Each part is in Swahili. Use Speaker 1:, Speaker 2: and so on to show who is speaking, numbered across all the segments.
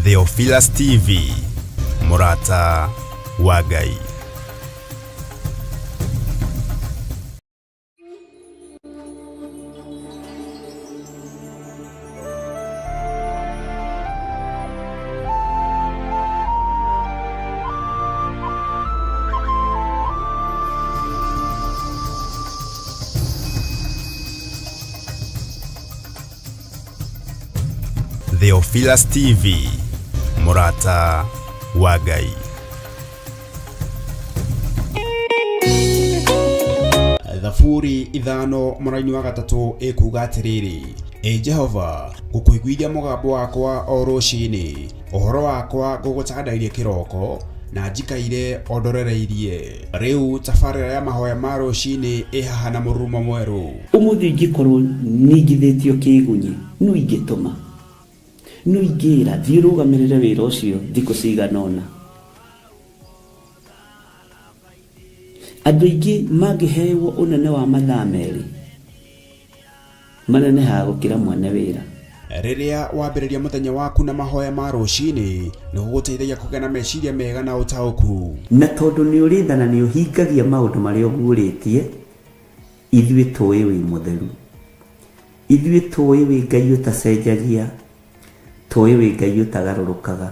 Speaker 1: Theophilus TV, Murata wa Ngai. Theophilus TV, Murata wa Ngai. Thaburi ithano mũraini wa gatatũ ĩkuga atĩrĩrĩ: Jehova, ngũkũiguithia mũgambo wakwa o rũciinĩ, ũhoro wakwa ngũgũcandairie kĩroko, na njikaire ondorereirie. Rĩu tabarĩra ya mahoya ma rũciinĩ ĩhaha na mũrurumo mwerũ.
Speaker 2: Ũmũthĩ ingĩkorwo ningithĩtio kĩgunyi, no ingĩtũma, no ingĩra thiĩ rũgamĩrĩre wĩra ũcio thikũ cigana ũna. Andũ aingĩ mangĩheyo ũnene wa mathaa merĩ, manenehaga gũkĩra mwene wĩra.
Speaker 1: Rĩrĩa wambĩrĩria mũthenya waku na mahoya ma rũciinĩ, nĩ gũgũteithagia kũgĩa na meciria mega na ũtaũku.
Speaker 2: Na tondũ nĩ ũrĩtha na nĩ ũhingagia maũndũ marĩa ũguũrĩtie, ithuĩ tũĩ wĩ mũtheru, ithuĩ tũĩ wĩ Ngai ũtacenjagia, tũĩ wĩ Ngai ũtagarũrũkaga.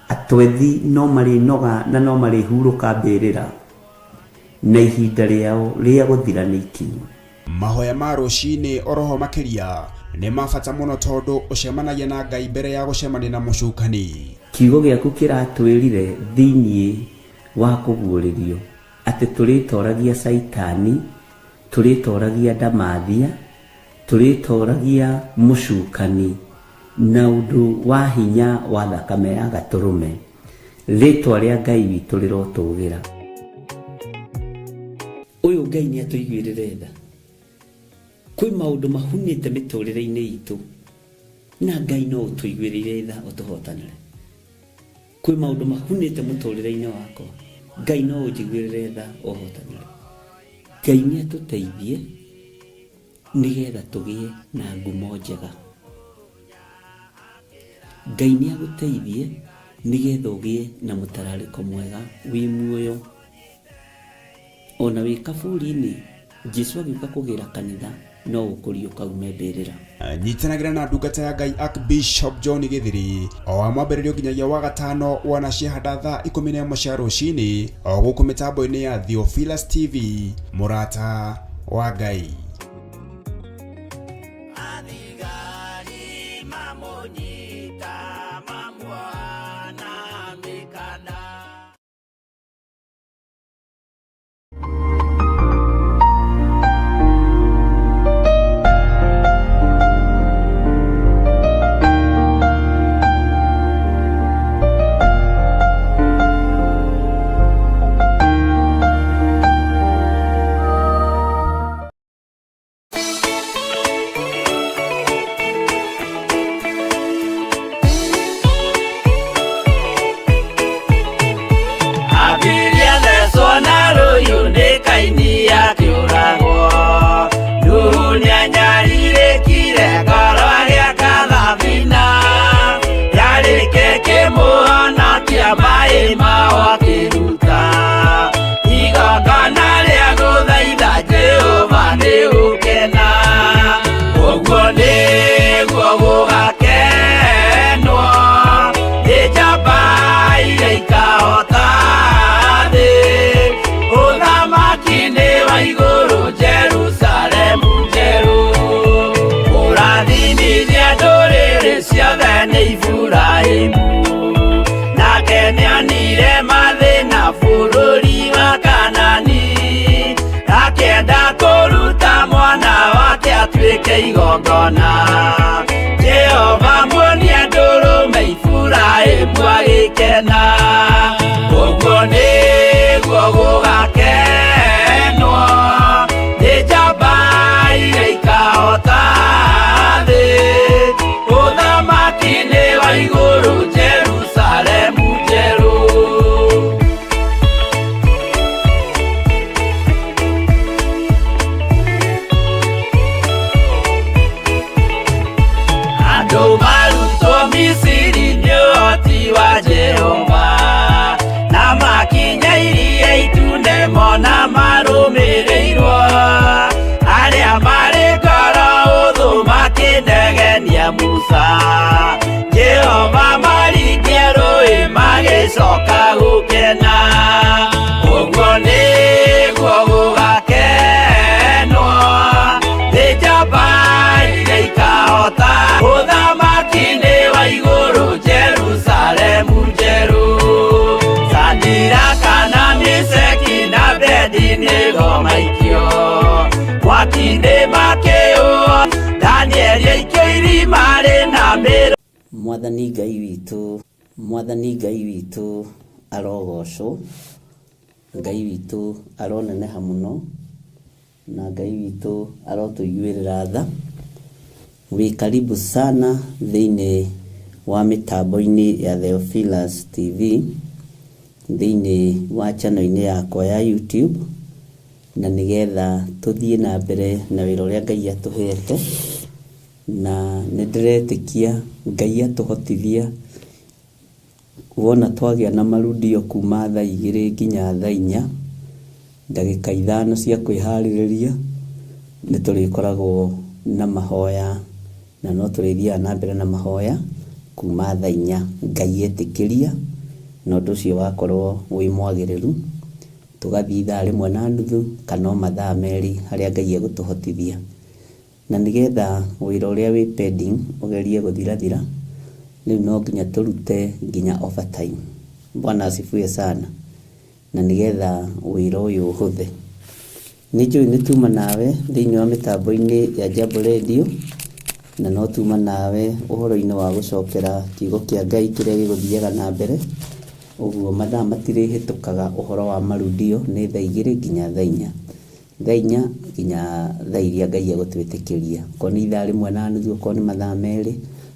Speaker 2: Atwethi no marĩnoga na no marĩhurũka mbĩrĩra, na ihinda rĩao rĩa gũthira nĩ ikinyu.
Speaker 1: Mahoya ma rũciinĩ oroho makĩria nĩ mabata mũno tondũ ũcemanagia na Ngai mbere ya gũcemania na mũcukani.
Speaker 2: Kiugo gĩaku kĩratwĩrire thĩinĩ wa kũguũrĩrio atĩ tũrĩtoragia Saitani, tũrĩtoragia Ndamathia, tũrĩtoragia mũcukani na ũndũ wa hinya wa thakame ya gatũrũme. Rĩtwa rĩa Ngai witũ rĩrotũgĩra. Ũyũ Ngai nĩ atũiguĩrĩre tha. Kwĩ maũndũ mahunĩte mĩtũrĩre-inĩ itũ, na Ngai no ũtũiguĩrĩre tha ũtũhotanĩre. Kwĩ maũndũ mahunĩte mũtũrĩre-inĩ wakwa, Ngai no ũnjiguĩrĩre tha ũhotanĩre. Ngai nĩ atũteithie nĩgetha tũgĩe na ngumo njega. Ngai nĩ agũteithie nĩgetha ũgĩe na mũtararĩko mwega wĩ muoyo. Ona wĩ kaburi-inĩ, Jesũ agĩũka kũgĩra kanitha, no ũkũrio kaume mbĩrĩra.
Speaker 1: Nyitanagĩra na ndungata ya Ngai Archbishop John Gĩthiri o wa mwambĩrĩrio nginyagia wa gatano wana ciahanda thaa 11 cia rũciinĩ o gũkũ mĩtambo-inĩ ya Theophilus TV, Murata wa Ngai.
Speaker 3: Jehova muonia ndũrũme Iburahĩmu agĩkena, ũguo nĩguo gũgakenwo nĩ njamba iria ikahota thĩ, ũthamaki-inĩ wa igũrũ Jerusalemu njerũ. Andũ marutwo Misiri nĩo wa Jehova na makinya iria itune mona marumirirwo aria mari ngoro uthu makindegenia Musa Jehova maringie rũĩ magicoka gũkena ũguo nĩguo gũgakenwo thĩ njamba iria ikahota ũthamaki-inĩ wa igũrũ Jerusalemu njerũ Shadiraka na Meshaki na Abedinego maikio mwaki-inĩ makĩũa Danieli aikio irima rĩna mĩro.
Speaker 2: Mwathani Ngai witũ arogocwo, Ngai witũ aroneneha mũno, na Ngai witũ arotũiguĩrĩra tha. Wĩ karibu sana thĩinĩ wa mĩtambo-inĩ ya Theophilus TV, thĩinĩ wa channel-inĩ yakwa ya YouTube, na nĩgetha tũthiĩ na mbere na wĩra ũrĩa Ngai atũhete, na nĩndĩretĩkia Ngai atũhotithia wona twagĩa na marudio kuma thaa 2 nginya thaa 4 ndagĩka 5 cia kwĩharĩrĩria nĩtũrĩkoragwo na mahoya, na no tũrĩthiaga na mbere na mahoya kuma thaa 4 Ngai etĩkĩria na ũndũ ũcio wakorwo wĩ mwagĩrĩru tũgathiĩ thaa 1:30 kana mathaa 2 harĩa Ngai egũtũhotithia, na nĩgetha wĩra ũrĩa wĩ pending ũgerie gũthirathira rĩu no nginya tũrute nginya overtime. Bwana asifiwe sana, na nĩgetha wĩra ũyũ ũhũthe. Nĩnjũĩ nĩtuma nawe thĩinĩ wa mĩtambo-inĩ ya Jambo Radio, na no tuma nawe ũhoro-inĩ wa gũcokera kiugo kĩa Ngai kĩrĩa gĩgũthiaga na mbere. Ũguo mathaa matirĩhĩtũkaga ũhoro wa marudio nĩ thaa 2 nginya thaa 4, thaa 4 nginya thaa iria Ngai egũtwĩtĩkĩria. Ko nĩ ithaa 1:30, ko nĩ mathaa 2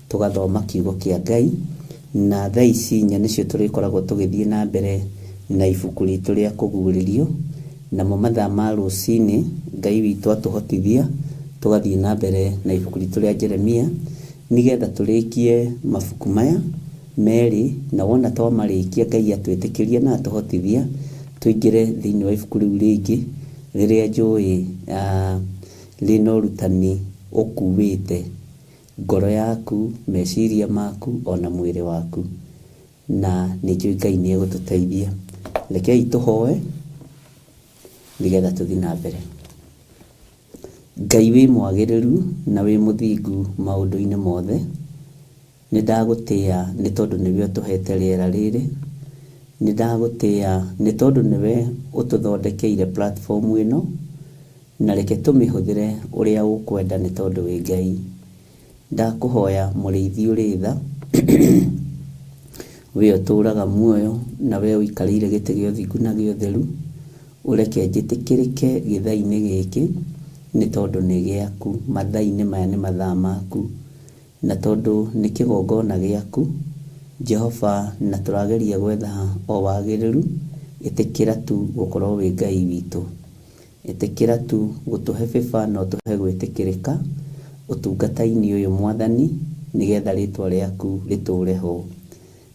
Speaker 2: tugathoma kiugo kĩa Ngai, na thaa ici 4 nĩcio tũrĩkoragwo tũgĩthiĩ na mbere na ibuku ritũ rĩa kũguũrĩrio, namo mathaa ma rũcinĩ Ngai witũ atũhotithia tũgathiĩ na mbere na ibuku ritũ rĩa Jeremia, nĩgetha tũrĩkie mabuku maya merĩ, na wona twamarĩkia Ngai atwĩtĩkĩria na atũhotithia tũingĩre thĩinĩ wa ibuku rĩu rĩngĩ rĩrĩa njũĩ rĩna ũrutani ũkuĩte ngoro yaku, meciria maku, ona mwĩrĩ waku, na nĩnjũĩ Ngai nĩ egũtũteithia. Rekei tũhoe nĩgetha tũthiĩ na mbere. Ngai wĩ mwagĩrĩru na wĩ mũthingu maũndũ-inĩ mothe, nĩndagũtĩĩa nĩ tondũ nĩwe ũtũhete rĩera rĩrĩ, nĩndagũtĩĩa nĩ tondũ nĩwe ũtũthondekeire platform ĩno, na reke tũmĩhũthĩre ũrĩa ũkwenda nĩ tondũ wĩ Ngai. Ndakũhoya mũrĩithi ũrĩ tha we ũtũraga muoyo, na we ũikarĩire gĩtĩ gĩa ũthingu na gĩa ũtheru, ũreke njĩtĩkĩrĩke gĩthaa-inĩ gĩkĩ nĩ tondũ nĩ gĩaku, mathaa-inĩ maya nĩ mathaa maku, na tondũ nĩ kĩgongona gĩaku Jehova, na tũrageria gwetha o wagĩrĩru. Ĩtĩkĩra tu gũkorwo wĩ Ngai witũ, ĩtĩkĩra tu gũtũhe bĩba na ũtũhe gwĩtĩkĩrĩka ũtungata-inĩ ũyũ Mwathani, nĩgetha rĩtwa rĩaku rĩtũre ho.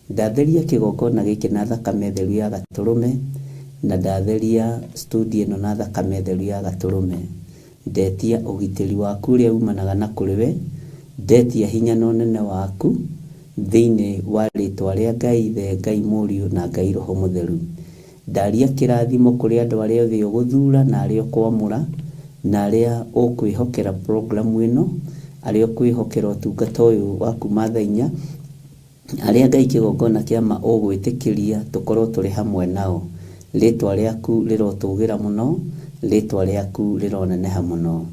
Speaker 2: Ndatheria kĩgongona gĩkĩ na thakame theru ya Gatũrũme, na ndatheria studio ĩno na thakame theru ya Gatũrũme. Ndetia ũgitĩri waku ũrĩa umanaga na kũrĩ we, ndetia hinya na ũnene waku thĩinĩ wa rĩtwa rĩa Ngai Ithe, Ngai Mũriũ na Ngai Roho Mũtheru. Ndaria kĩrathimo kũrĩ andũ arĩa othe ũgũthura na arĩa ũkwamũra, na arĩa ũkwĩhokera programu ĩno, arĩa ũkwĩhokera ũtungata ũyũ waku mathaa 4, arĩa Ngai kĩgongona kĩama ũgwĩtĩkĩria tũkorwo tũrĩ hamwe nao. Rĩtwa rĩaku rĩrotũgĩra mũno, rĩtwa rĩaku rĩroneneha mũno.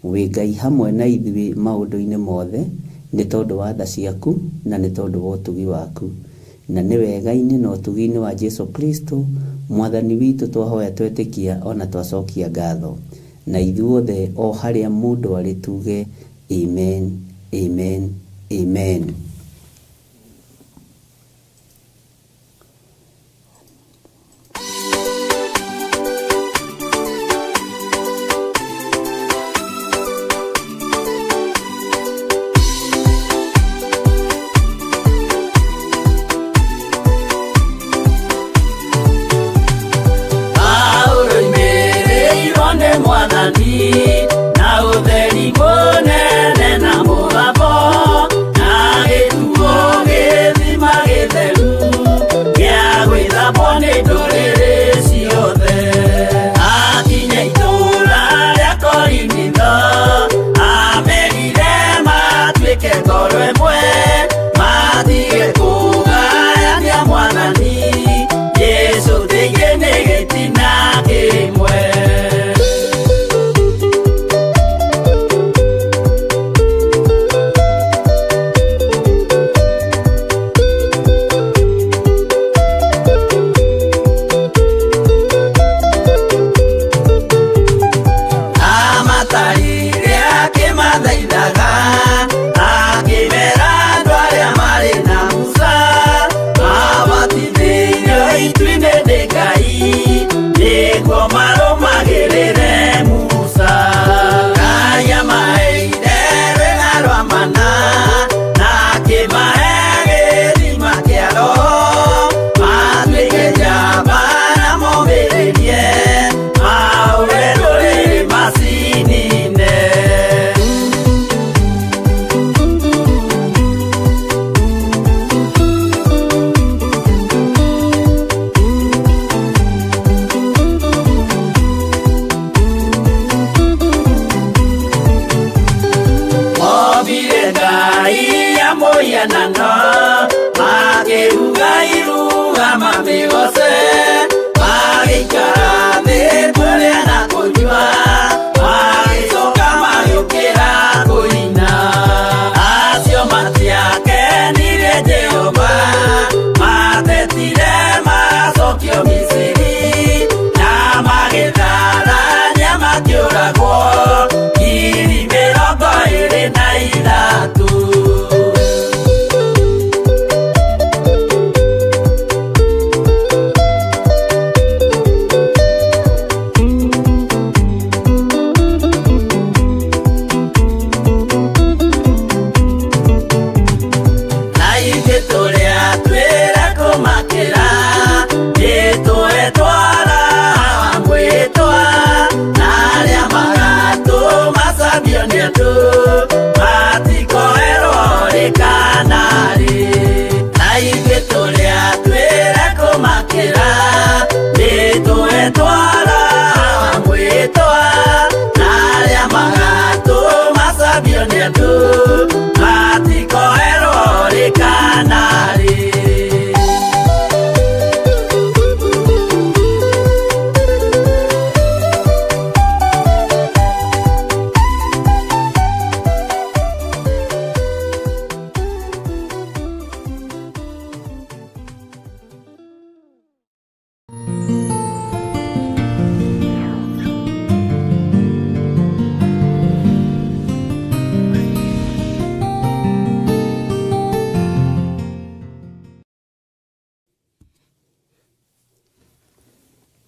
Speaker 2: Wĩ Ngai hamwe na ithuĩ maũndũ-inĩ mothe nĩ tondũ wa tha ciaku na nĩ tondũ wa ũtugi waku, na nĩ wega-inĩ na ũtugi-inĩ wa Jesu Kristo Mwathani witũ twahoya twetĩkia ona twacokia ngatho, na ithuothe o harĩa mũndũ arĩ tuge amen, amen, amen.
Speaker 3: mũhianano makĩruga iruga mamĩgose magĩikara thĩ kũrĩa na kũnyua magĩcoka magĩũkĩra kũina acio matiakenire Jehova matetire macokio Misiri na magĩtharania makĩũragwo ngiri 23.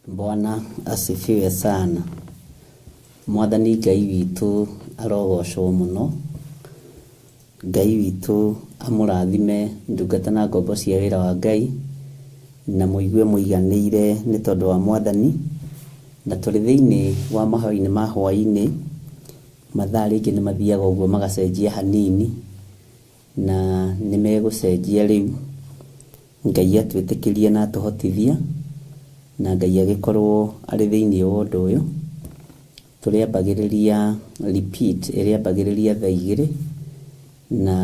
Speaker 2: Bwana asifiwe sana. Mwathani Ngai witũ arogocwo mũno. Ngai witũ amũrathime ndungata na ngombo cia wĩra wa Ngai na mũigue mũiganĩire nĩ tondũ wa Mwathani. Na tũrĩ thĩinĩ wa mahoya-inĩ ma hwaĩ-inĩ, mathaa rĩngĩ nĩ mathiaga ũguo magacenjia hanini na nĩ megũcenjia rĩu. Ngai atwĩtĩkĩrie na atũhotithia na Ngai agĩkorwo arĩ thĩinĩ wa ũndũ ũyũ. Tũrĩambagĩrĩria repeat ĩrĩa ambagĩrĩria thaa 2 na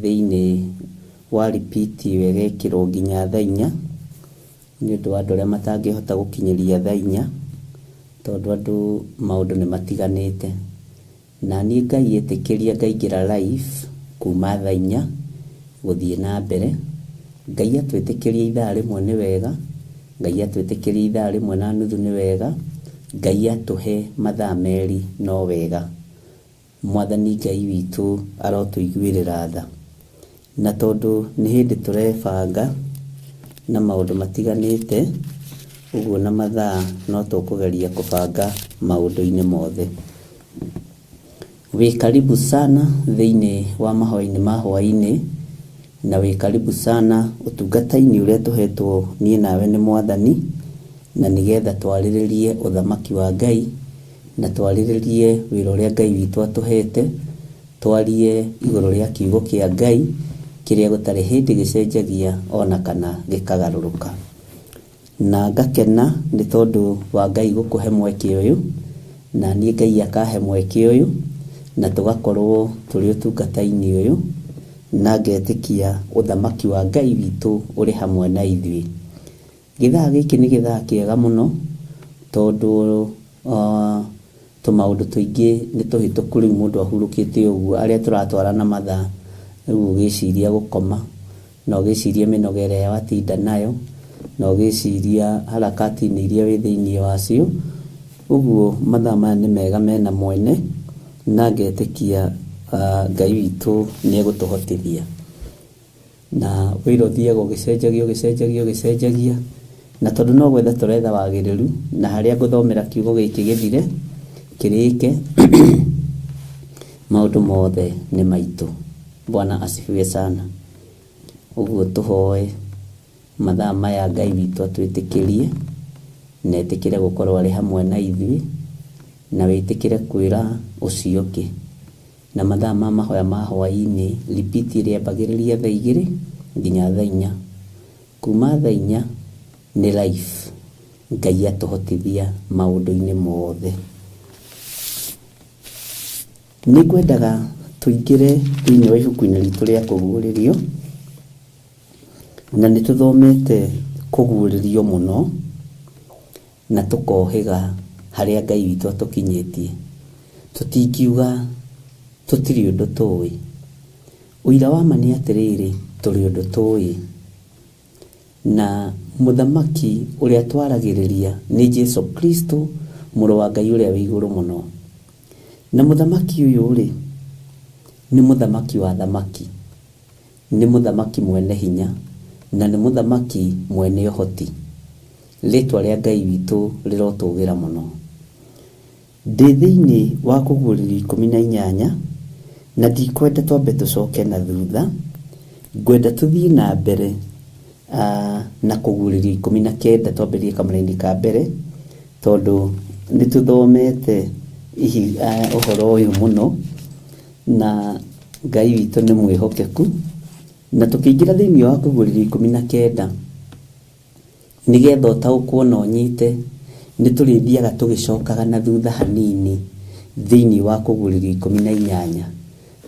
Speaker 2: thĩinĩ wa repeat wegekĩrwo nginya thaa 4 nĩ ũndũ wa andũ arĩa matangĩhota gũkinyĩria thaa 4 tondũ andũ maũndũ nĩ matiganĩte. Na niĩ Ngai etĩkĩria ngaingĩra live kuma thaa 4 gũthiĩ na mbere. Ngai atwĩtĩkĩria ithaa rĩmwe nĩ wega, Ngai atwĩtĩkĩria ithaa rĩmwe na nuthu nĩ wega, Ngai atũhe mathaa merĩ no wega. Mwathani Ngai witũ arotũiguĩrĩra tha. Na tondũ nĩ hĩndĩ tũrebanga na maũndũ matiganĩte, ũguo na mathaa no tũkũgeria kũbanga maũndũ-inĩ mothe. Wĩ karibu sana thĩinĩ wa mahoya-inĩ ma hwaĩ-inĩ, na wĩ karibu sana ũtungata-inĩ ũrĩa tũhetwo niĩ nawe nĩ Mwathani, na nĩgetha twarĩrĩrie ũthamaki wa Ngai na twarĩrĩrie wĩra ũrĩa Ngai witũ atũhete, twarie igũrũ rĩa kiugo kĩa Ngai kĩrĩa gũtarĩ hĩndĩ gĩcenjagia ona kana gĩkagarũrũka. Na ngakena nĩ tondũ wa Ngai gũkũhe mweke ũyũ, na niĩ Ngai akahe mweke ũyũ, na tũgakorwo tũrĩ ũtungata-inĩ ũyũ, na ngetĩkia ũthamaki wa Ngai witũ ũrĩ hamwe na ithuĩ. Gĩthaa gĩkĩ nĩ gĩthaa kĩega mũno tondũ tũmaũndũ tũingĩ nĩ tũhĩtũku rĩu mũndũ ahurũkĩte ũguo. Arĩa tũratwara na mathaa rĩu ũgĩciria gũkoma, na ũgĩciria mĩnoga ĩrĩa watinda nayo, na ũgĩciria harakati-inĩ iria wĩ thĩinĩ wacio. Ũguo mathaa maya nĩ mega mena mwene, na ngetĩkia Ngai witũ nĩ egũtũhotithia. Na wĩra ũthiaga ũgĩcenjagia, na tondũ no gwetha tũretha wagĩrĩru, na harĩa ngũthomera kiugo gĩkĩ gĩthire kĩrĩke maũndũ mothe nĩ maitũ. Bwana asifiwe sana. Ũguo tũhoe mathaa maya Ngai witũ atwĩtĩkĩrie, na etĩkĩre gũkorwo arĩ hamwe na ithuĩ, na wĩtĩkĩre kwĩra ũcio ũngĩ. Na mathaa ma mahoya ma hwaĩ-inĩ repeat ĩrĩa ambagĩrĩria thaa 2 nginya thaa 4. Kuma thaa 4 nĩ live. Ngai atũhotithia maũndũ-inĩ mothe. Nĩ ngwendaga tuingire thĩinĩ wa ibuku-inĩ ritũ rĩa kũguũrĩrio, na nĩ tũthomete kũguũrĩrio mũno na tũkohĩga harĩa Ngai witũ atũkinyĩtie. Tũtingiuga tũtirĩ ũndũ tũĩ. Ũira wa ma nĩ atĩrĩrĩ, tũrĩ ũndũ tũĩ, na mũthamaki ũrĩa twaragĩrĩria nĩ Jesu Kristo, mũrũ wa Ngai ũrĩa wĩ igũrũ mũno. Na mũthamaki ũyũ rĩ, nĩ mũthamaki wa thamaki, nĩ mũthamaki mwene hinya, na nĩ mũthamaki mwene ũhoti. Rĩtwa rĩa Ngai witũ rĩrotũgĩra mũno. Ndĩ thĩinĩ wa kũguũrĩrio 18, na ndikwenda twambe tũcoke na thutha, ngwenda tũthiĩ na mbere na kũguũrĩrio 19, twambĩrĩrie kamũra-inĩ ka mbere, tondũ nĩ tũthomete ũhoro ũyũ mũno, na Ngai witũ nĩ mwĩhokeku. Na tũkĩingĩra thĩinĩ wa kũguũrĩrio 19, nĩgetha ũtaũkwo na ũnyite, nĩ tũrĩthiaga tũgĩcokaga na thutha hanini thĩinĩ wa kũguũrĩrio 18.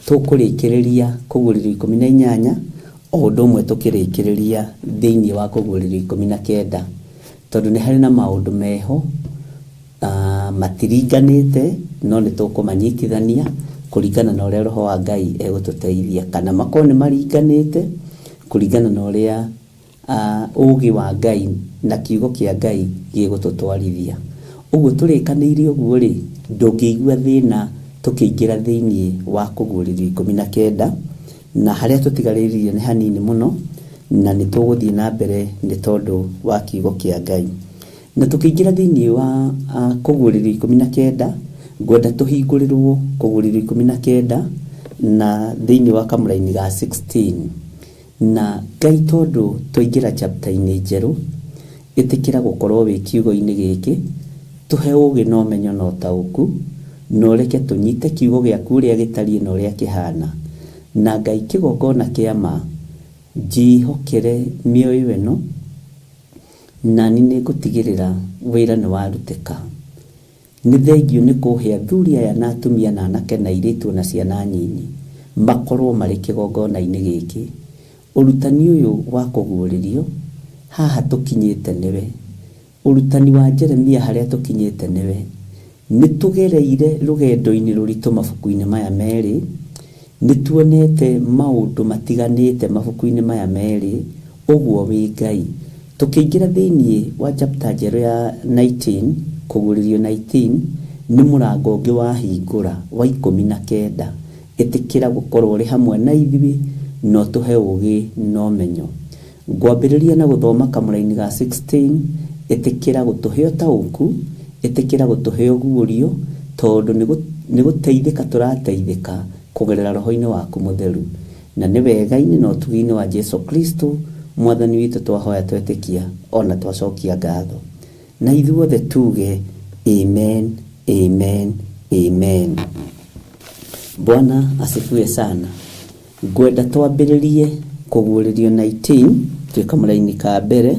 Speaker 2: Tũkũrĩkĩrĩria kũguũrĩrio 18 o ũndũ ũmwe tũkĩrĩkĩrĩria thĩinĩ wa kũguũrĩrio 19, tondũ nĩ harĩ na maũndũ meho matiringanĩte, no nĩ tũkũmanyitithania kũringana na ũrĩa Roho wa Ngai egũtũteithia, kana makorwo nĩ maringanĩte kũringana na ũrĩa ũũgĩ wa Ngai na kiugo kĩa Ngai gĩgũtũtwarithia. Ũguo tũrĩkanĩire ũguo rĩ, ndũngĩigua thĩna tũkĩingĩra thĩinĩ wa kũguũrĩrio 19, na harĩa tũtigarĩrĩire nĩ hanini mũno, na nĩ tũgũthiĩ na mbere nĩ tondũ wa kiugo kĩa Ngai. Na tũkĩingĩra thĩinĩ wa kũguũrĩrio 19, ngwenda tũhingũrĩrwo kũguũrĩrio 19 na thĩinĩ wa kamũra-inĩ ga 16. Na Ngai tondũ twaingĩra chapter-inĩ njerũ, ĩtĩkĩra gũkorwo wĩ kiugo-inĩ gĩkĩ, tũhe ũũgĩ na ũmenyo na ũtaũku, na ũreke tũnyite kiugo gĩaku ũrĩa gĩtariĩ na ũrĩa kĩhana. Na Ngai kĩgongona kĩa ma, njĩhokere mĩoyo ĩno, na nĩ ngũtigĩrĩra wĩra nĩ warutĩka. Nĩ thengiũ nĩ kũhe athuri aya na atumia na anake na airĩtu na ciana nyinyi makorwo marĩ kĩgongona-inĩ gĩkĩ. Ũrutani ũyũ wa kũguũrĩrio haha tũkinyĩte nĩwe. Ũrutani wa Jeremia harĩa tũkinyĩte nĩwe. Nĩ tũgereire rũgendo-inĩ rũritũ mabuku-inĩ maya merĩ, nĩ tuonete maũndũ matiganĩte mabuku-inĩ maya merĩ. Ũguo wĩ Ngai, tũkĩingĩra thĩinĩ wa chapter njerũ ya 19, kũguũrĩrio 19, nĩ mũrango ũngĩ wa hingũra wa 19. Ĩtĩkĩra gũkorwo ũrĩ hamwe na ithuĩ, no tũhe ũũgĩ na ũmenyo. Ngwambĩrĩria na gũthoma kamũra-inĩ ga 16, ĩtĩkĩra gũtũhe ũtaũku, ĩtĩkĩra gũtũhe ũguũrio, tondũ nĩ gũteithĩka tũrateithĩka kũgerera Roho-inĩ waku mũtheru. Na nĩ wega-inĩ na ũtugi-inĩ wa Jesu Kristo, Mwathani witũ twahoya twetĩkia, ona twacokia ngatho. Na ithuothe tuge amen, amen, amen. Bwana asifiwe sana. Ngwenda twambĩrĩrie kũguũrĩrio 19 twĩ kamũra-inĩ ka mbere,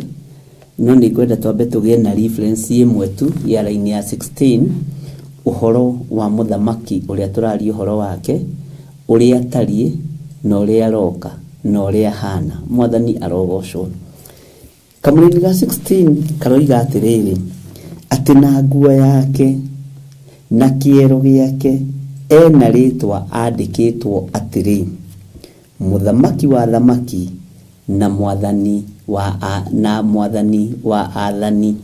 Speaker 2: no nĩ ngwenda twambe tũgĩe na reference ĩmwe tu ya raini ya 16, ũhoro wa mũthamaki ũrĩa tũraria ũhoro wake, ũrĩa atariĩ na ũrĩa aroka na ũrĩa hana. Mwathani arogocwo. Kamũra-inĩ ga 16 karoiga atĩrĩrĩ, atĩ na nguo yake na kĩero gĩake ena rĩtwa andĩkĩtwo atĩrĩ, mũthamaki wa thamaki na mwathani wa athani.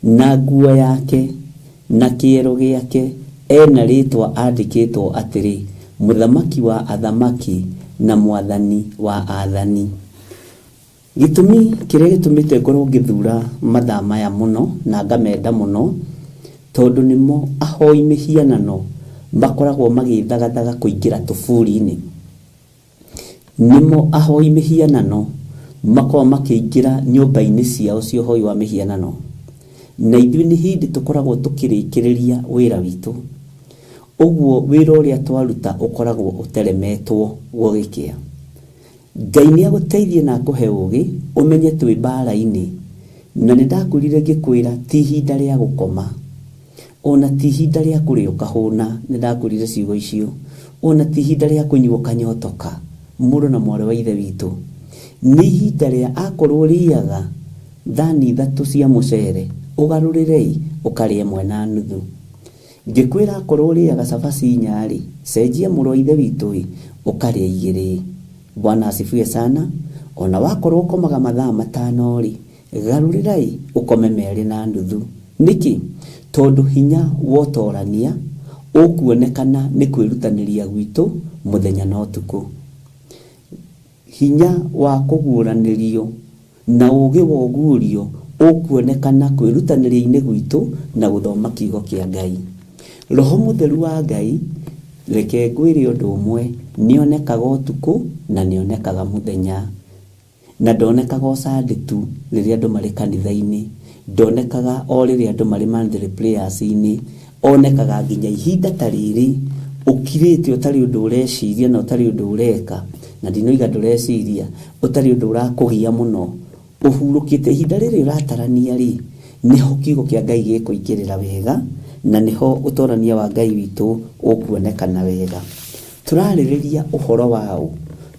Speaker 2: Na nguo yake na kĩero gĩake ena rĩtwa andĩkĩtwo atĩrĩ, mũthamaki wa athamaki na mwathani wa athani. Gĩtũmi kĩrĩa gĩtũmĩte ngorwo ngĩthura mathaa maya mũno na ngamenda mũno, tondũ nĩmo ahoi mĩhianano makoragwo magĩthagathaga kũingĩra tũburi-inĩ. Nĩmo ahoi mĩhianano makoragwo makĩingĩra nyũmba-inĩ ciao cia ũhoi wa mĩhianano. Na ithuĩ nĩ hĩndĩ tũkoragwo tũkĩrĩkĩrĩria wĩra witũ. Ũguo wĩra ũrĩa twaruta ũkoragwo ũteremetwo gũgĩkĩa. Ngai nĩ agũteithie na akũhe ũũgĩ, ũmenye twĩ mbara-inĩ. Na nĩ ndakwĩrire ngĩkwĩra ti ihinda rĩa gũkoma, ona ti ihinda rĩa kũrĩa ũkahũna. Nĩ ndakwĩrire ciugo icio. ona ti ihinda rĩa kũnyuo kanyotoka mũrũ na mwarĩ wa ithe witũ. Nĩ ihinda rĩa akorwo rĩaga thani 3 cia mũcere ũgarũrĩre ũkarĩa 1.5. Ngĩkwĩra akorwo rĩaga cabaci 4 cenjia mũrũ wa ithe witũ ũkarĩa 2. Bwana asifiwe sana. Ona wakorwo ũkomaga mathaa 5 garũrĩra ũkome 2.5. Nĩkĩ? Tondũ hinya wotorania ũkuonekana nĩ kwĩrutanĩria gwitũ mũthenya na ũtukũ. Hinya wa kũguũranĩrio na ũũgĩ wa ũguũrio ũkuonekana kwĩrutanĩria-inĩ gwitũ na gũthoma kiugo kĩa Ngai. Roho Mũtheru wa Ngai, reke ngwĩre ũndũ ũmwe, nĩonekaga ũtukũ na nĩonekaga mũthenya. Na ndonekaga Sunday tu rĩrĩa andũ marĩ kanitha-inĩ, ndonekaga o rĩrĩa andũ marĩ monthly prayers-inĩ, onekaga nginya ihinda ta rĩrĩ ũkirĩte ũtarĩ ũndũ ũreciria na ũtarĩ ũndũ ũreka, na ndinoiga ndũreciria, ũtarĩ ũndũ ũrakũgia mũno, ũhurũkĩte ihinda rĩrĩ ũratarania niho kiugo kĩa Ngai gĩkũingĩrĩra wega, na niho ũtorania wa Ngai witũ ũkuonekana wega. Turarĩrĩria ũhoro wao,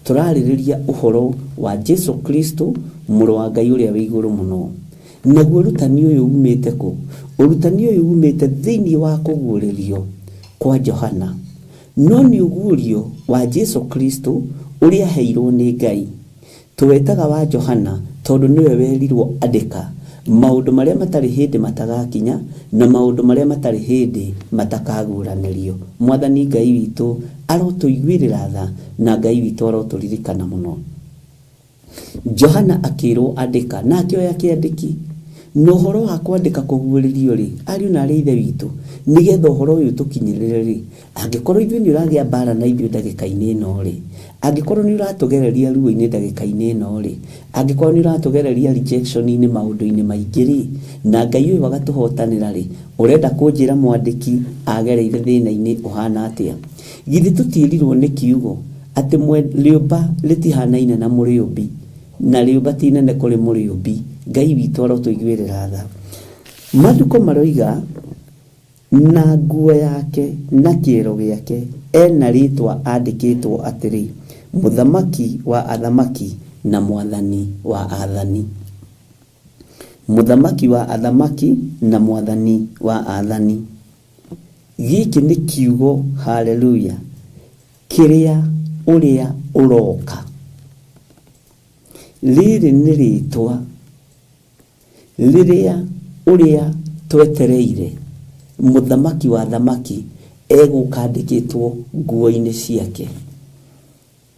Speaker 2: turarĩrĩria ũhoro wa Jesu Kristo, mũrũ wa Ngai ũrĩa wĩ igũrũ mũno. Naguo ũrutani ũyũ umĩte kũ? Ũrutani ũyũ umĩte thĩinĩ wa kũguũrĩrio kwa Johana, no nĩ ũguũrio wa Jesu Kristo ũrĩa heirwo nĩ Ngai. Tuwetaga wa Johana tondũ nĩwe werirwo andĩka maũndũ marĩa matarĩ hĩndĩ matagakinya na maũndũ marĩa matarĩ hĩndĩ matakaguũranĩrio. Mwathani Ngai witũ arotũiguĩrĩra tha na Ngai witũ arotũririkana mũno. Johana akĩrwo andĩka na akĩoya kĩandĩki. No ũhoro wa kwandĩka kũguũrĩrio ariũ na arĩ ithe witũ, nĩgetha ũhoro ũyũ tũkinyĩrĩre angĩkorwo ithuĩ nĩ ũragĩa mbara na ithuĩ ndagĩka-inĩ ĩno angĩkorwo nĩ ũratũgereria ruo-inĩ ndagĩka-inĩ ĩno angĩkorwo nĩ ũratũgereria rejection-inĩ maũndũ-inĩ maingĩ na Ngai ũyũ agatũhotanĩra ũrenda kũnjĩra mwandĩki agereire thĩna-inĩ ũhana atĩa? Githĩ tũtiĩrirwo nĩ kiugo atĩ rĩũmba rĩtihanaine na mũrĩũmbi, na rĩũmba ti inene kũrĩ mũrĩũmbi? Ngai witũ arotũiguĩrĩra tha. Maandĩko maroiga na nguo yake na kĩero gĩake ena rĩtwa andĩkĩtwo atĩrĩ, mũthamaki wa athamaki na mwathani wa athani. Mũthamaki wa athamaki na mwathani wa athani. Gĩkĩ nĩ kiugo, haleluya, kĩrĩa ũrĩa ũroka. Rĩrĩ nĩ rĩtwa rĩrĩa ũrĩa twetereire, mũthamaki wa athamaki egũka andĩkĩtwo nguo-inĩ ciake.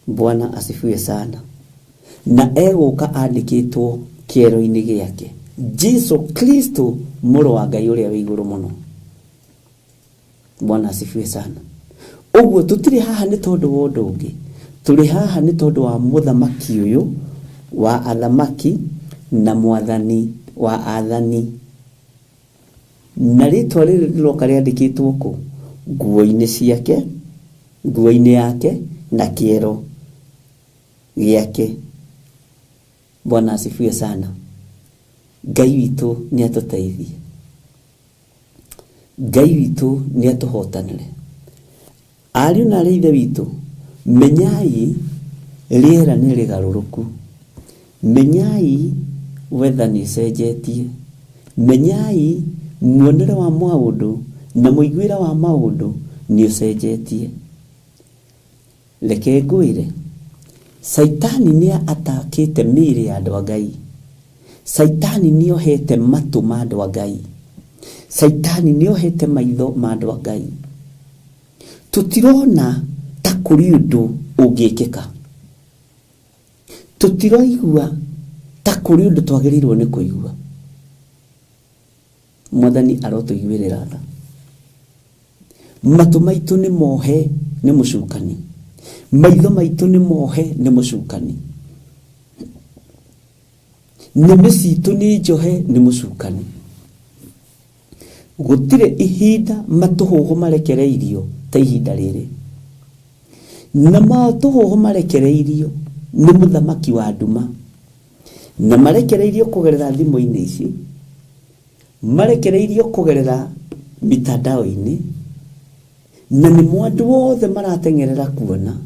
Speaker 2: Bwana asifiwe sana. Na egũka andĩkĩtwo kĩero-inĩ gĩake, Jesu Kristo, mũrũ wa Ngai ũrĩa wĩ igũrũ mũno. Bwana asifiwe sana. Ũguo tũtirĩ haha nĩ tondũ wa ũndũ ũngĩ, tũrĩ haha nĩ tondũ wa mũthamaki ũyũ wa athamaki na mwathani wa athani. Na rĩtwa rĩrĩ rĩroka rĩandĩkĩtwo kũ? Nguo-inĩ ciake, nguo-inĩ yake na kĩero gĩake. Bwana asifiwe sana. Ngai witũ nĩ atũteithie, Ngai witũ nĩ atũhotanĩre. Ariũ na arĩ ithe witũ, menyai rĩera nĩ rĩgarũrũku, menyai weather nĩ cenjetie, menyai muonere wa maũndũ na mũiguĩre wa maũndũ nĩ ũcenjetie. Reke ngwĩre, Saitani nĩ atakĩte mĩĩrĩ ya andũ a Ngai. Saitani nĩ ohete matũ ma andũ a Ngai. Saitani nĩ ohete maitho ma andũ a Ngai. Tũtirona ta kũrĩ ũndũ ũngĩkĩka, tũtiroigua ta kũrĩ ũndũ twagĩrĩirwo nĩ kũigua. Mwathani arotũiguĩrĩra tha. Matũ maitũ nĩ mohe nĩ mũcukani, maitho maitũ nĩ mohe nĩ mũcukani, nĩmĩ citũ nĩ njohe nĩ mũcukani. Gũtirĩ ihinda matũhũhũ marekereirio ta ihinda rĩrĩ, na matũhũhũ marekereirio nĩ mũthamaki wa nduma, na marekereirio kũgerera thimũ-inĩ ici, marekereirio kũgerera mitandao-inĩ, na nĩ mwandu wothe maratengerera kuona,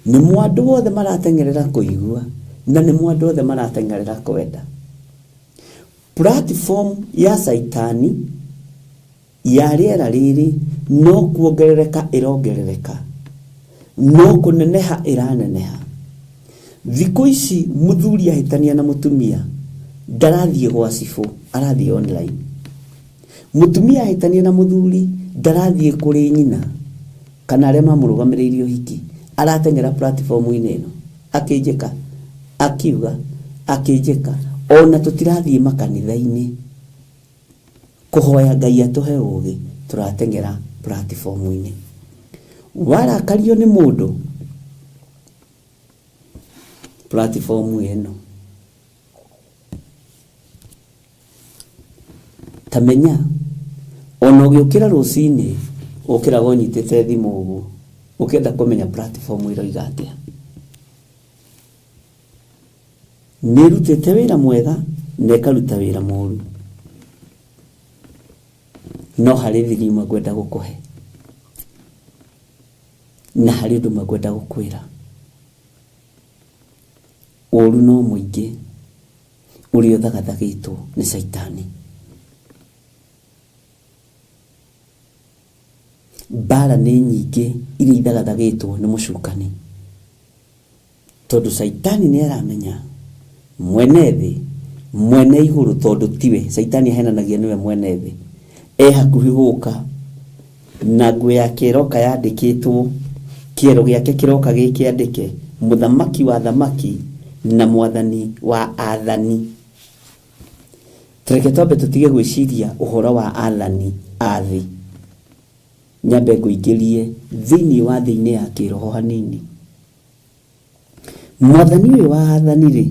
Speaker 2: nĩ mwandu wothe maratengerera kuigua, na nĩ mwandu wothe maratengerera kwenda. Platform ya Saitani ya rĩera rĩrĩ no kuongerereka ĩrongerereka, no kuneneha ĩraneneha. Thikũ ici mũthuri ahĩtania na mũtumia ndarathiĩ gwa cibũ, arathiĩ online. Mũtumia ahĩtania na mũthuri ndarathiĩ kũrĩ nyina kana arĩa mamũrũgamĩrĩire ũhiki, aratengera platform-inĩ ĩno akĩnjĩka, akiuga, akĩnjĩka. Ona tũtirathiĩ makanitha-inĩ kũhoya Ngai atũhe ũũgĩ, tũratengera platform-inĩ. Warakario nĩ mũndũ, platform ĩno tamenya, ona ũgĩũkĩra rũcinĩ ũkĩraga ũnyitĩte thimũ ũguo ũkĩenda kũmenya platform ĩroiga atĩa. Nĩrutĩte wĩra mwega na ĩkaruta wĩra mũũru, no harĩ thiri imwe ngwenda gũkũhe na harĩ ũndũ ngwenda gũkwĩra. Ũũru no mũingĩ ũrĩa ũthagathagĩtwo nĩ Saitani. Mbara nĩ nyingĩ iria ithagathagĩtwo nĩ mũcukani, tondũ Saitani nĩ aramenya mwene thĩ, mwene igũrũ, tondũ tiwe Saitani ahenanagia niwe mwene thĩ, hakuhĩ gũka na nguo yake ĩroka yandĩkĩtwo, kĩero gĩake kĩroka gĩkĩandĩke mũthamaki wa thamaki na mwathani wa athani. Tũreke twambe tũtige gwĩciria ũhoro wa athani a thĩ, nyambe ngũingĩrie thĩinĩ wa thĩ-inĩ ya kĩroho hanini. Mwathani ũyũ wa athani rĩ,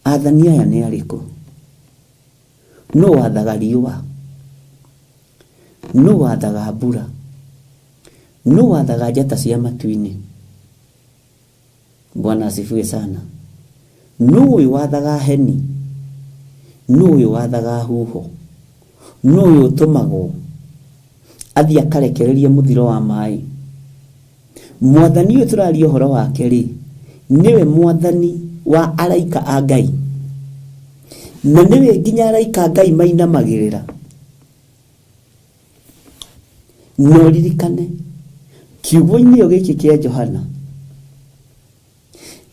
Speaker 2: athani aya nĩ arĩkũ? Nũ wathaga riũa? Nũ wathaga mbura? Nũ wathaga njata cia matu-inĩ? Bwana asifiwe sana. Nũ ũyũ wathaga heni? Nũ ũyũ wathaga huho? Nũ ũyũ ũtũmagwo athiĩ akarekereria mũthiro wa maĩ? Mwathani ũyũ tũraria ũhoro wake rĩ, niwe mwathani wa araika a Ngai, na niwe nginya araika a Ngai mainamagĩrĩra. No ririkane kiugo-inĩ gĩkĩ kĩa Johana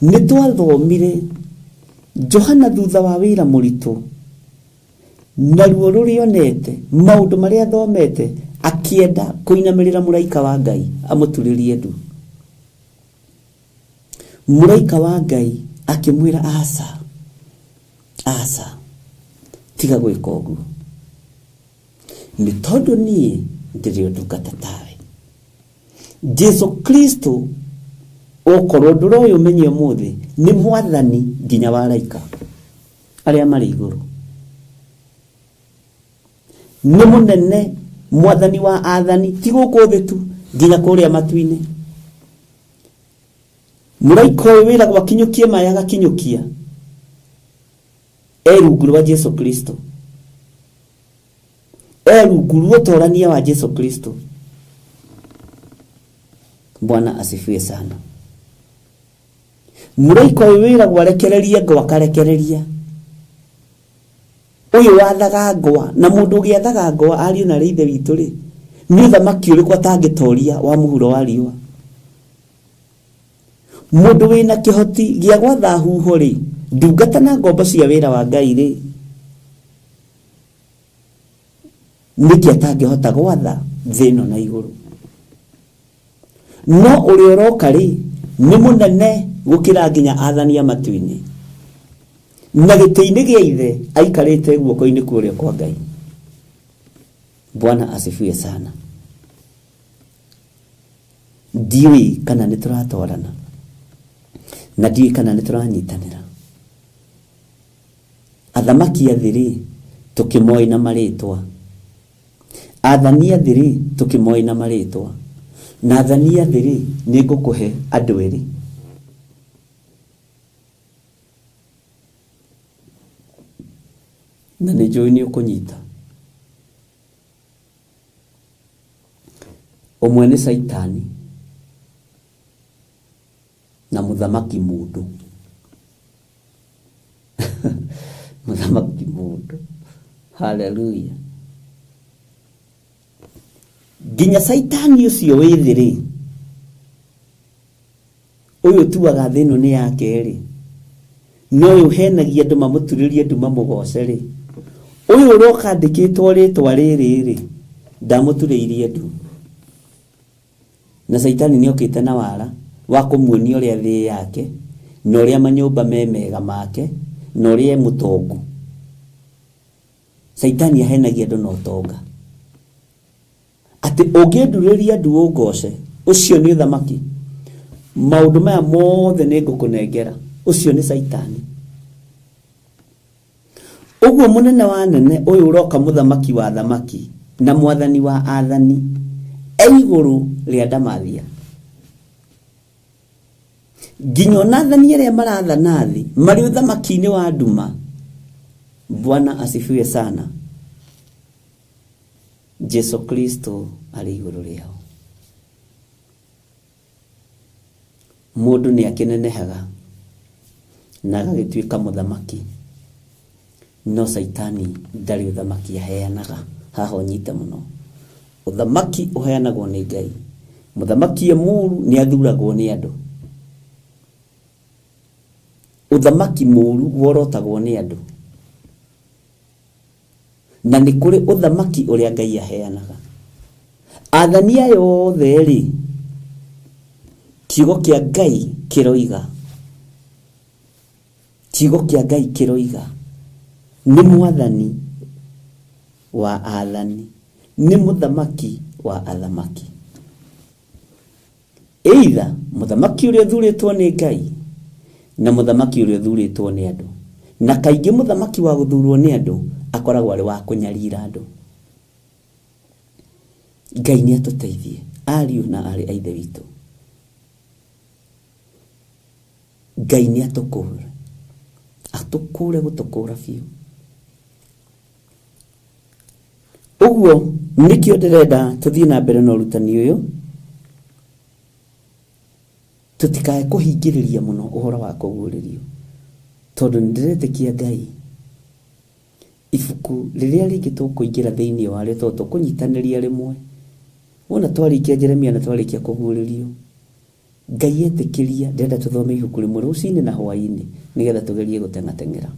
Speaker 2: nĩ twathomire Johana thutha wa wĩra mũritũ na ruo rũrĩa onete, maũndũ marĩa athomete, akĩenda kũinamĩrĩra mũraika wa Ngai amũturĩrie ndu. Mũraika wa Ngai akĩmwĩra aca, aca, tiga gwĩka ũguo, nĩ tondũ niĩ ndĩrĩ ndungata tawe. Jesu Kristo okorwo ndũroĩ ũmenye ũmũthĩ nĩ mwathani nginya wa araika arĩa marĩ igũrũ, nĩ mũnene, mwathani wa athani, ti gũkũ thĩ tu, nginya kũrĩa matu-inĩ. Mũraika ũyũ wĩragwo akinyũkie maĩ agakinyũkia, rungu rwa Jesu Kristo, rungu rwa ũtorania wa Jesu Kristo. Bwana asifiwe sana. Mũraika ũyũ wĩragwo arekererie ngwa akarekereria. Ũyũ wathaga ngwa, na mũndũ ũgĩathaga ngwa ariũ na ithe witũ rĩ, nĩ ũthamaki ũrĩkũ atangĩtoria wa mũhuro wa riũa? Mũndũ wĩna kĩhoti gĩa gwatha huho rĩ, ndungata na ngombo cia wĩra wa Ngai rĩ, nĩkĩ atangĩhota gwatha thĩ ĩno na igũrũ? No ũrĩa ũroka rĩ, nĩ mũnene gũkĩra nginya athani a matu-inĩ, na gĩtĩ-inĩ gĩa ithe aikarĩte guoko-inĩ kũrĩa kwa Ngai. Bwana asifiwe sana. Ndiũĩ kana nĩ tũratwarana, na ndiũĩ kana nĩ tũranyitanĩra. Athamaki a thĩ rĩ, tũkĩmoĩ na marĩtwa, athani a thĩ rĩ, tũkĩmoĩ na marĩtwa, na athani a thĩ rĩ, nĩ ngũkũhe andũ erĩ. Na nĩ njũĩ nĩ ũkũnyita. Ũmwe nĩ Saitani na mũthamaki mũndũ. Mũthamaki mũndũ. Hallelujah. Nginya Saitani ũcio wĩ thĩ rĩ, ũyũ tuaga thĩ ĩno nĩ yake rĩ, no ũyũ henagia andũ mamũturĩrie andũ mamũgoce rĩ, ũyũ ũroka andĩkĩtwo rĩtwa rĩrĩ rĩ, ndamũturĩirie andũ. Na Saitani nĩokĩte na wara wa kũmuonia ũrĩa thĩ yake na ũrĩa manyũmba mega make na ũrĩa mũtongu. Saitani ahenagia andũ na ũtonga, atĩ ũngĩndurĩria andũ ũgoce, ũcio nĩ ũthamaki. Maũndũ maya mothe nĩ ngũkũnengera, ũcio nĩ Saitani. Ũguo mũnene wa nene ũyũ ũroka mũthamaki wa thamaki na mwathani wa athani igũrũ rĩa ndamathia. Nginya nathani arĩa marathana thĩ marĩ ũthamaki-inĩ wa nduma. Bwana asifiwe sana. Jesu Kristo arĩ igũrũ rĩao. Mũndũ nĩ akĩnenehaga na agagĩtuĩka mũthamaki, no Saitani ndarĩ ũthamaki aheanaga. Haha ũnyite mũno, ũthamaki ũheanagwo nĩ Ngai. Mũthamaki mũũru nĩ athuragwo nĩ andũ. Ũthamaki mũũru worotagwo nĩ andũ, na nĩ kũrĩ ũthamaki ũrĩa Ngai aheanaga. Athani aya othe rĩ, kiugo kĩa Ngai kĩroiga, kiugo kĩa Ngai kĩroiga nĩ mwathani wa athani, nĩ mũthamaki wa athamaki. Either mũthamaki ũrĩa thurĩtwo nĩ Ngai na mũthamaki ũrĩa thurĩtwo nĩ andũ. Na kaingĩ mũthamaki wa gũthurwo nĩ andũ akoragwo arĩ wa kũnyarira andũ. Ngai nĩ atũteithie, ariũ na arĩ a Ithe witũ. Ngai nĩ atũkũre, atũkũre gũtũkũra biũ. Ũguo nĩkĩo ndĩrenda tũthiĩ na mbere na ũrutani ũyũ, tũtikae kũhingĩrĩria mũno ũhoro wa kũguũrĩrio, tondũ nĩndĩretĩkia Ngai ibuku rĩrĩa rĩngĩ tũkũingĩra thĩinĩ warĩo tondũ tũkũnyitanĩria rĩmwe. Wona twarĩkia Jeremia na twarĩkia kũguũrĩrio, Ngai etĩkĩria ndĩrenda tũthome ibuku rĩmwe rũcinĩ na hwaĩ-inĩ nĩgetha tũgerie gũtengatengera.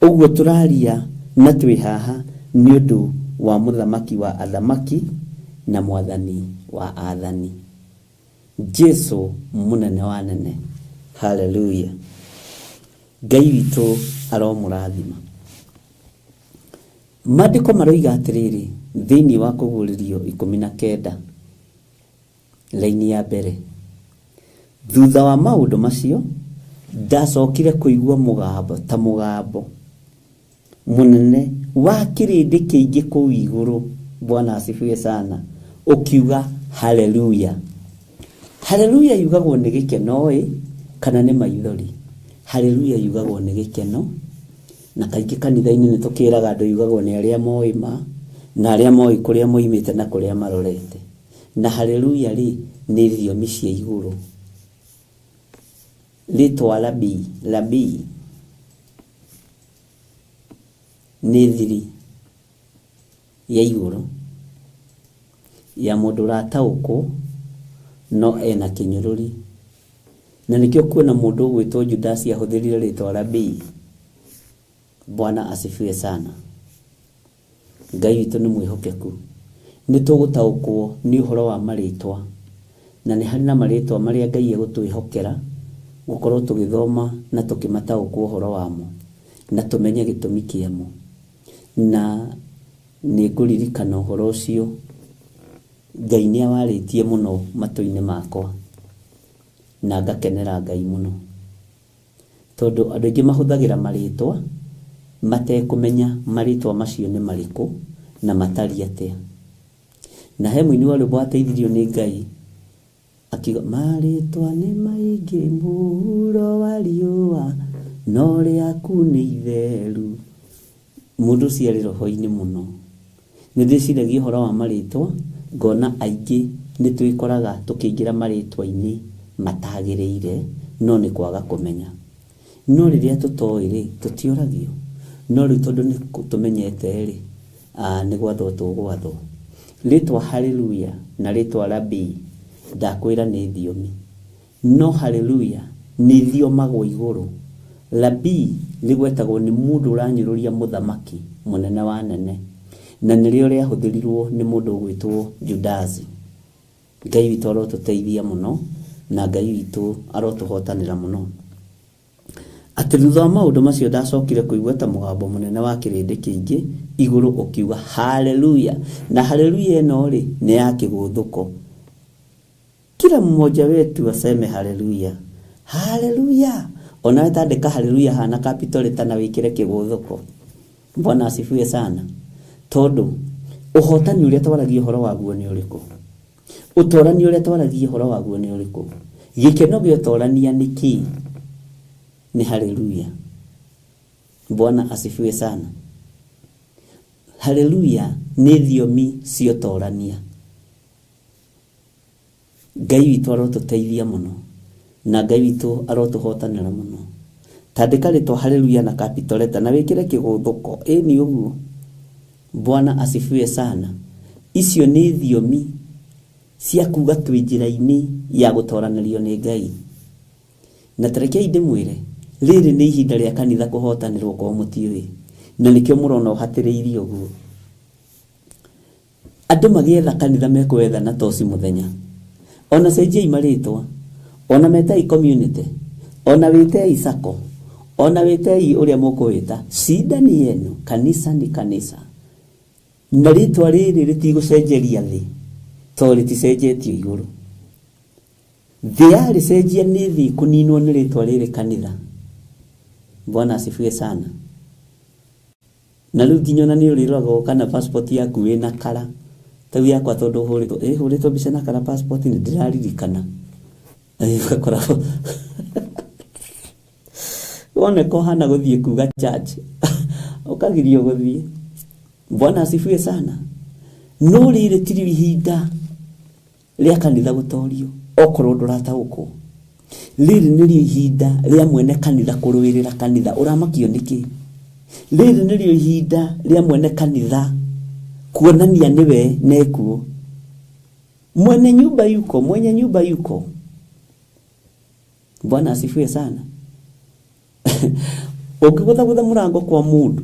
Speaker 2: Ũguo tũraria na twĩ haha nĩ ũndũ wa mũthamaki wa athamaki na mwathani wa athani, Jesu mũnene wa nene. Hallelujah. Ngai witũ aromũrathima. Maandĩko maroiga atĩrĩrĩ thĩinĩ wa kũguũrĩrio 19 laini ya mbere, thutha wa maũndũ macio ndacokire kũigua mũgambo ta mũgambo mũnene wa kĩrĩndĩ kĩingĩ kũu igũrũ. Bwana asifiwe sana. Ũkiuga haleluya. Haleluya yugagwo nĩ gĩkeno kana nĩ maithori. Haleluya yugagwo nĩ gĩkeno, na kaingĩ kanitha-inĩ nĩtũkĩraga andũ yugagwo nĩ arĩa moĩ ma na arĩa moĩ kũrĩa moimĩte na kũrĩa marorete. Na haleluya rĩ nĩ thiomi cia igũrũ. Rĩtwa labii nĩ thiri ya igũrũ ya mũndũ ũrataũkwo no ena kĩnyũrũri. Na nĩkĩo kuona mũndũ ũgwĩtwo Judasi ahũthĩrire rĩtwa labii. Bwana asifiwe sana. Ngai witũ nĩ mwĩhokeku. Nĩtũgũtaũkwo nĩ ũhoro wa marĩtwa, na nĩ harĩ na marĩtwa marĩa Ngai egũtwĩhokera gũkorwo tũgĩthoma na tũkĩmataũkwo ũhoro wamo na tũmenye gĩtũmi kĩamo. Na nĩngũririkana ũhoro ũcio Ngai nĩawarĩtie mũno matũ-inĩ makwa, na ngakenera Ngai mũno, tondũ andũ aingĩ mahũthagĩra marĩtwa matekũmenya marĩtwa macio nĩ marĩkũ na matariĩ atĩa. Na he mũini wa rwĩmbo ateithirio nĩ Ngai akiuga marĩtwa nĩ maingĩ mũhuro wa riũa no rĩaku nĩ itheru. Mũndũ ũcio arĩ roho-inĩ mũno, nĩ ndĩciragia ũhoro wa marĩtwa ngona aingĩ nĩ twĩkoraga tũkĩingĩra marĩtwa-inĩ matagĩrĩire no nĩ kwaga kũmenya. No rĩrĩa tũtoĩ-rĩ tũtiũragio, no rĩu tondũ nĩ tũmenyete-rĩ nĩ gwathwo tũgwathwo. Rĩtwa haleluya na rĩtwa rabii ndakwĩra nĩ thiomi, no haleluya nĩ thiomagwo igũrũ. Rabii rĩgwetagwo nĩ mũndũ ũranyũrũria mũthamaki mũnene wa nene, na nĩrĩo rĩahũthĩrirwo nĩ mũndũ ũgwĩtwo Judazi. Ngai witũ arotũteithia mũno na Ngai witũ arotũhotanĩra mũno. Atĩ thutha wa maũndũ macio ndacokire kũigua ta mũgambo mũnene wa kĩrĩndĩ kĩingĩ igũrũ ũkiuga haleluya. Na haleluya ĩno-rĩ nĩ ya kĩgũthũko. Kila mmoja wetu aseme haleluya. Haleluya. Ona wetandĩka haleluya hana capital letter na wĩkĩre kĩgũthũko. Bwana asifiwe sana. Tondũ ũhotani ũrĩa twaragia ũhoro waguo nĩ ũrĩkũ? Ũtorania ũrĩa twaragia ũhoro waguo nĩ ũrĩkũ? Gĩkeno gĩa ũtorania nĩ kĩĩ? Ni haleluya. Bwana asifiwe sana. Haleluya ni thiomi cia ũtorania. Ngai witũ arotũteithia mũno na Ngai witũ arotũhotanĩra mũno. Tandĩka rĩtwa haleluya na capital letter na wĩkĩre kĩgũthũko. Ni ũguo. Bwana asifiwe sana. Icio nĩ thiomi cia kuga twĩ njĩra-inĩ ya gũtoranĩrio nĩ Ngai. Na tareke ndĩmwĩre rĩrĩ nĩ ihinda rĩa kanitha kũhotanĩrwo kwa mũtiũĩ, na nĩkĩo mũrona ũhatĩrĩirie ũguo. Andũ magĩetha kanitha mekwetha na toci mũthenya. Ona cenjiai marĩtwa, ona metai community, ona wĩtei sako, ona wĩtei ũrĩa mũkũwĩta, shida ni yenu, kanisa ni kanisa. Na rĩtwa rĩrĩ rĩtigũcenjeria thĩ tondũ rĩticenjetio igũrũ. Thĩ yarĩcenjia nĩ thĩ kũninwo nĩ rĩtwa rĩrĩ kanitha. Bwana asifiwe sana. Na rĩu nginya ona nĩ ũrĩroragwo kana passport yaku ĩna kara. Tau yakwa tondũ hũrĩtwo mbica na kara passport nĩ ndĩraririkana. Ũgakora wone ko hana gũthiĩ kuga church ũkagirio gũthiĩ. Bwana asifiwe sana. No rĩrĩ tiri ihinda rĩa kanitha gũtorio okorwo ndũrataũkwo. Rĩrĩ nĩrĩo ihinda rĩa mwene kanitha kũrũĩrĩra kanitha. Ũramakio nĩkĩ? Rĩrĩ nĩrĩo ihinda rĩa mwene kanitha kuonania nĩwe nekuo. Mwenye nyumba yuko, mwenye nyumba yuko. Bwana asifiwe sana. Ũngĩgũthagũtha mũrango kwa mũndũ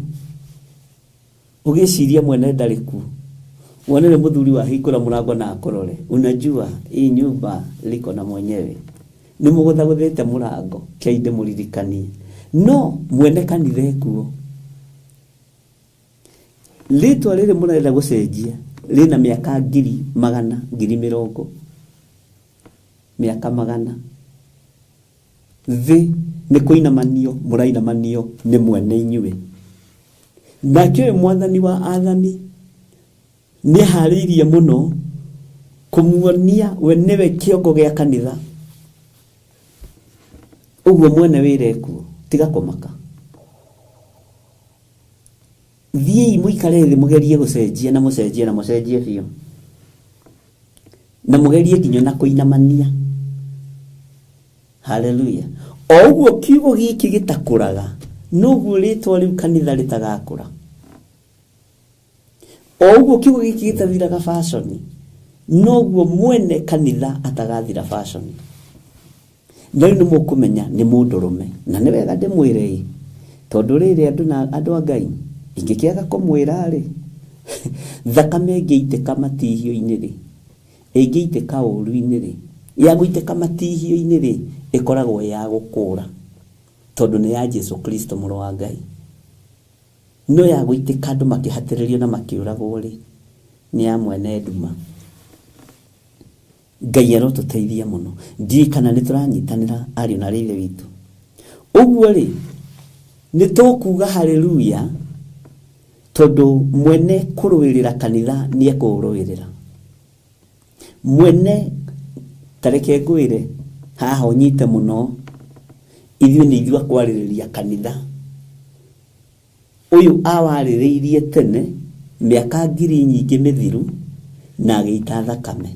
Speaker 2: ũgĩciria mwene ndarĩ kuo, wonere mũthuri wa hingũra mũrango na akorore, unajua hii nyumba liko na mwenyewe. Nĩ mũgũthagũthĩte mũrango kĩinde mũririkanie. No mwene kanitha ekuo. Rĩtwa rĩrĩ mũrenda gũcenjia rĩna mĩaka 100,000, 100,000, mĩaka 100. Thĩ nĩ kũinamanio, mũrainamanio nĩ mwene inyuĩ. Nake mwathani wa athani nĩ harĩirie mũno kũmuonia we nĩwe kĩongo gĩa kanitha. Ũguo mwene wĩra ekuo, tiga kũmaka. Thiĩi mũikare thĩ mũgerie gũcenjia na mũcenjie na mũcenjie biũ. Na mũgerie nginya na kũinamania. Haleluya. O ũguo kiugo gĩkĩ gĩtakũraga, noguo rĩtwa rĩu kanitha rĩtagakũra. O ũguo kiugo gĩkĩ gĩtathiraga fashion, noguo mwene kanitha atagathira fashion. Na rĩu nĩ mũkũmenya nĩ mũndũrũme. Na nĩ wega ndĩmwĩre tondũ rĩrĩ andũ a Ngai ingĩkĩaga kũmwĩra-rĩ thakame ĩngĩitĩka matihio-inĩ-rĩ, ĩngĩitĩka ũru-inĩ-rĩ, ya gũitĩka matihio-inĩ-rĩ ĩkoragwo ya gũkũra tondũ nĩ ya Jesu Kristo mũrũ wa Ngai. No ya gũitĩka andũ makĩhatĩrĩrio na makĩũragwo-rĩ nĩ ya mwene nduma. Ngai arotũteithia mũno. Ndiĩ kana nĩ tũranyitanĩra ariũ na aithe witũ. Ũguo-rĩ nĩ tũkuga haleluya tondũ mwene kũrũĩrĩra kanitha nĩ ekũrũĩrĩra. Mwene tareke ngwĩre haha ũnyite mũno, ithuĩ nĩ ithuĩ kwarĩrĩria kanitha. Ũyũ awarĩrĩirie tene mĩaka ngiri nyingĩ mĩthiru na agĩita thakame.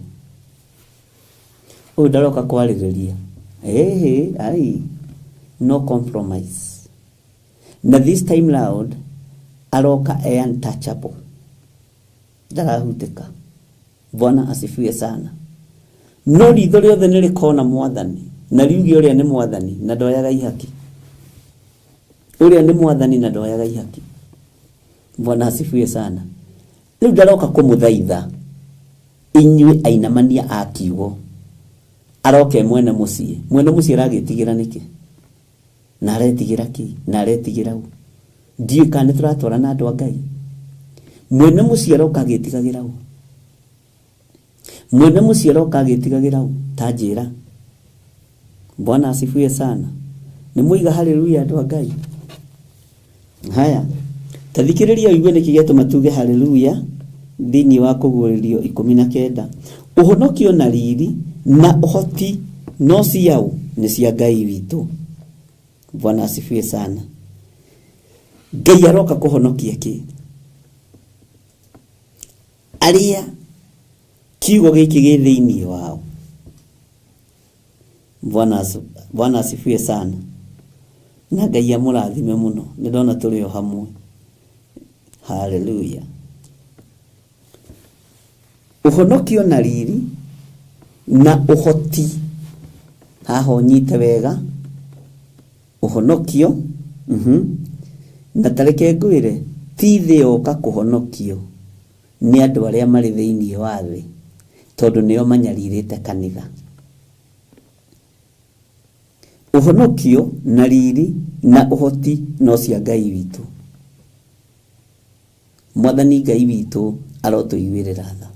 Speaker 2: Ũyũ ndaroka kwarĩrĩria no compromise. Na this time loud aroka untouchable, ndarahutĩka. Bwana asifiwe sana. No ritho rĩothe nĩrĩkona Mwathani na riuge ũrĩa nĩ Mwathani na ndoyaga ihaki. Ũrĩa nĩ Mwathani na ndoyaga ihaki. Bwana asifiwe sana. Rĩu ndaroka kũmũthaitha inyuĩ ainamania a kiugo. Aroke mwene mũciĩ aragĩtigĩra nĩkĩ? Na aretigira ki? Na aretigira u? Ndiĩ kana tũratwara na andũ a Ngai? Mwene mũciĩ aroka agĩtigagĩra u? Mwene mũciĩ aroka agĩtigagĩra u? Ta njĩra. Bwana asifiwe sana. Nĩ mũiga haleluya andũ a Ngai. Haya, tathikĩrĩria uigue nĩkĩ gĩatũma tuge haleluya thĩinĩ wa Kũguũrĩrio 19. Ũhonokio na riri na ũhoti no ciao nĩ cia Ngai witũ. Bwana asifiwe sana. Ngai aroka kũhonokia kĩ? Arĩa kiugo gĩkĩ gĩ thĩinĩ wao. Bwana asifiwe sana. Na Ngai amũrathime mũno. Nĩ ndona tũrĩ o hamwe. Hallelujah. Ũhonokio na riri na ũhoti. Haha ũnyite wega. Ũhonokio na tareke ngwĩre ti thĩ yoka kũhonokio nĩ andũ arĩa marĩ thĩinĩ wa thĩ, tondũ nĩo manyarirĩte kanitha. Ũhonokio na riri na ũhoti no cia Ngai witũ. Mwathani Ngai witũ arotũiguĩrĩra tha.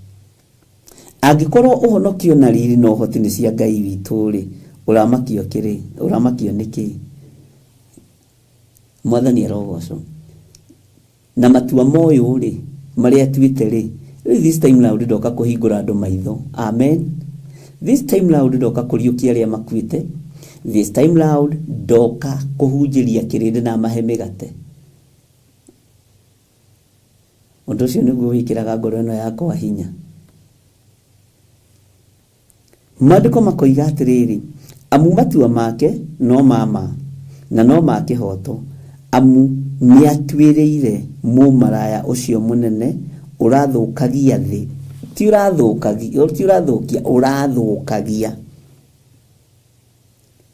Speaker 2: Angĩkorwo ũhonokio na riri na ũhoti nĩ cia Ngai witũ rĩ, ũramakio nĩkĩ? Mwathani arogocwo. Na matua moyo rĩ, marĩa atuĩte rĩ, this time loud ndoka kũhingũra andũ maitho. Amen. This time loud ndoka kũriũkia arĩa makuĩte. This time loud ndoka kũhunjĩria kĩrĩndĩ na mahe mĩgate. Ũndũ ũcio nĩguo wĩkĩraga ngoro ĩno yakwa hinya. Maandĩko makoiga atĩrĩrĩ, amu matua make no mama na no ma kĩhoto, amu nĩatuĩrĩire mũmaraya ũcio mũnene ũrathũkagia thĩ. Ti ũrathũkia, ũrathũkagia.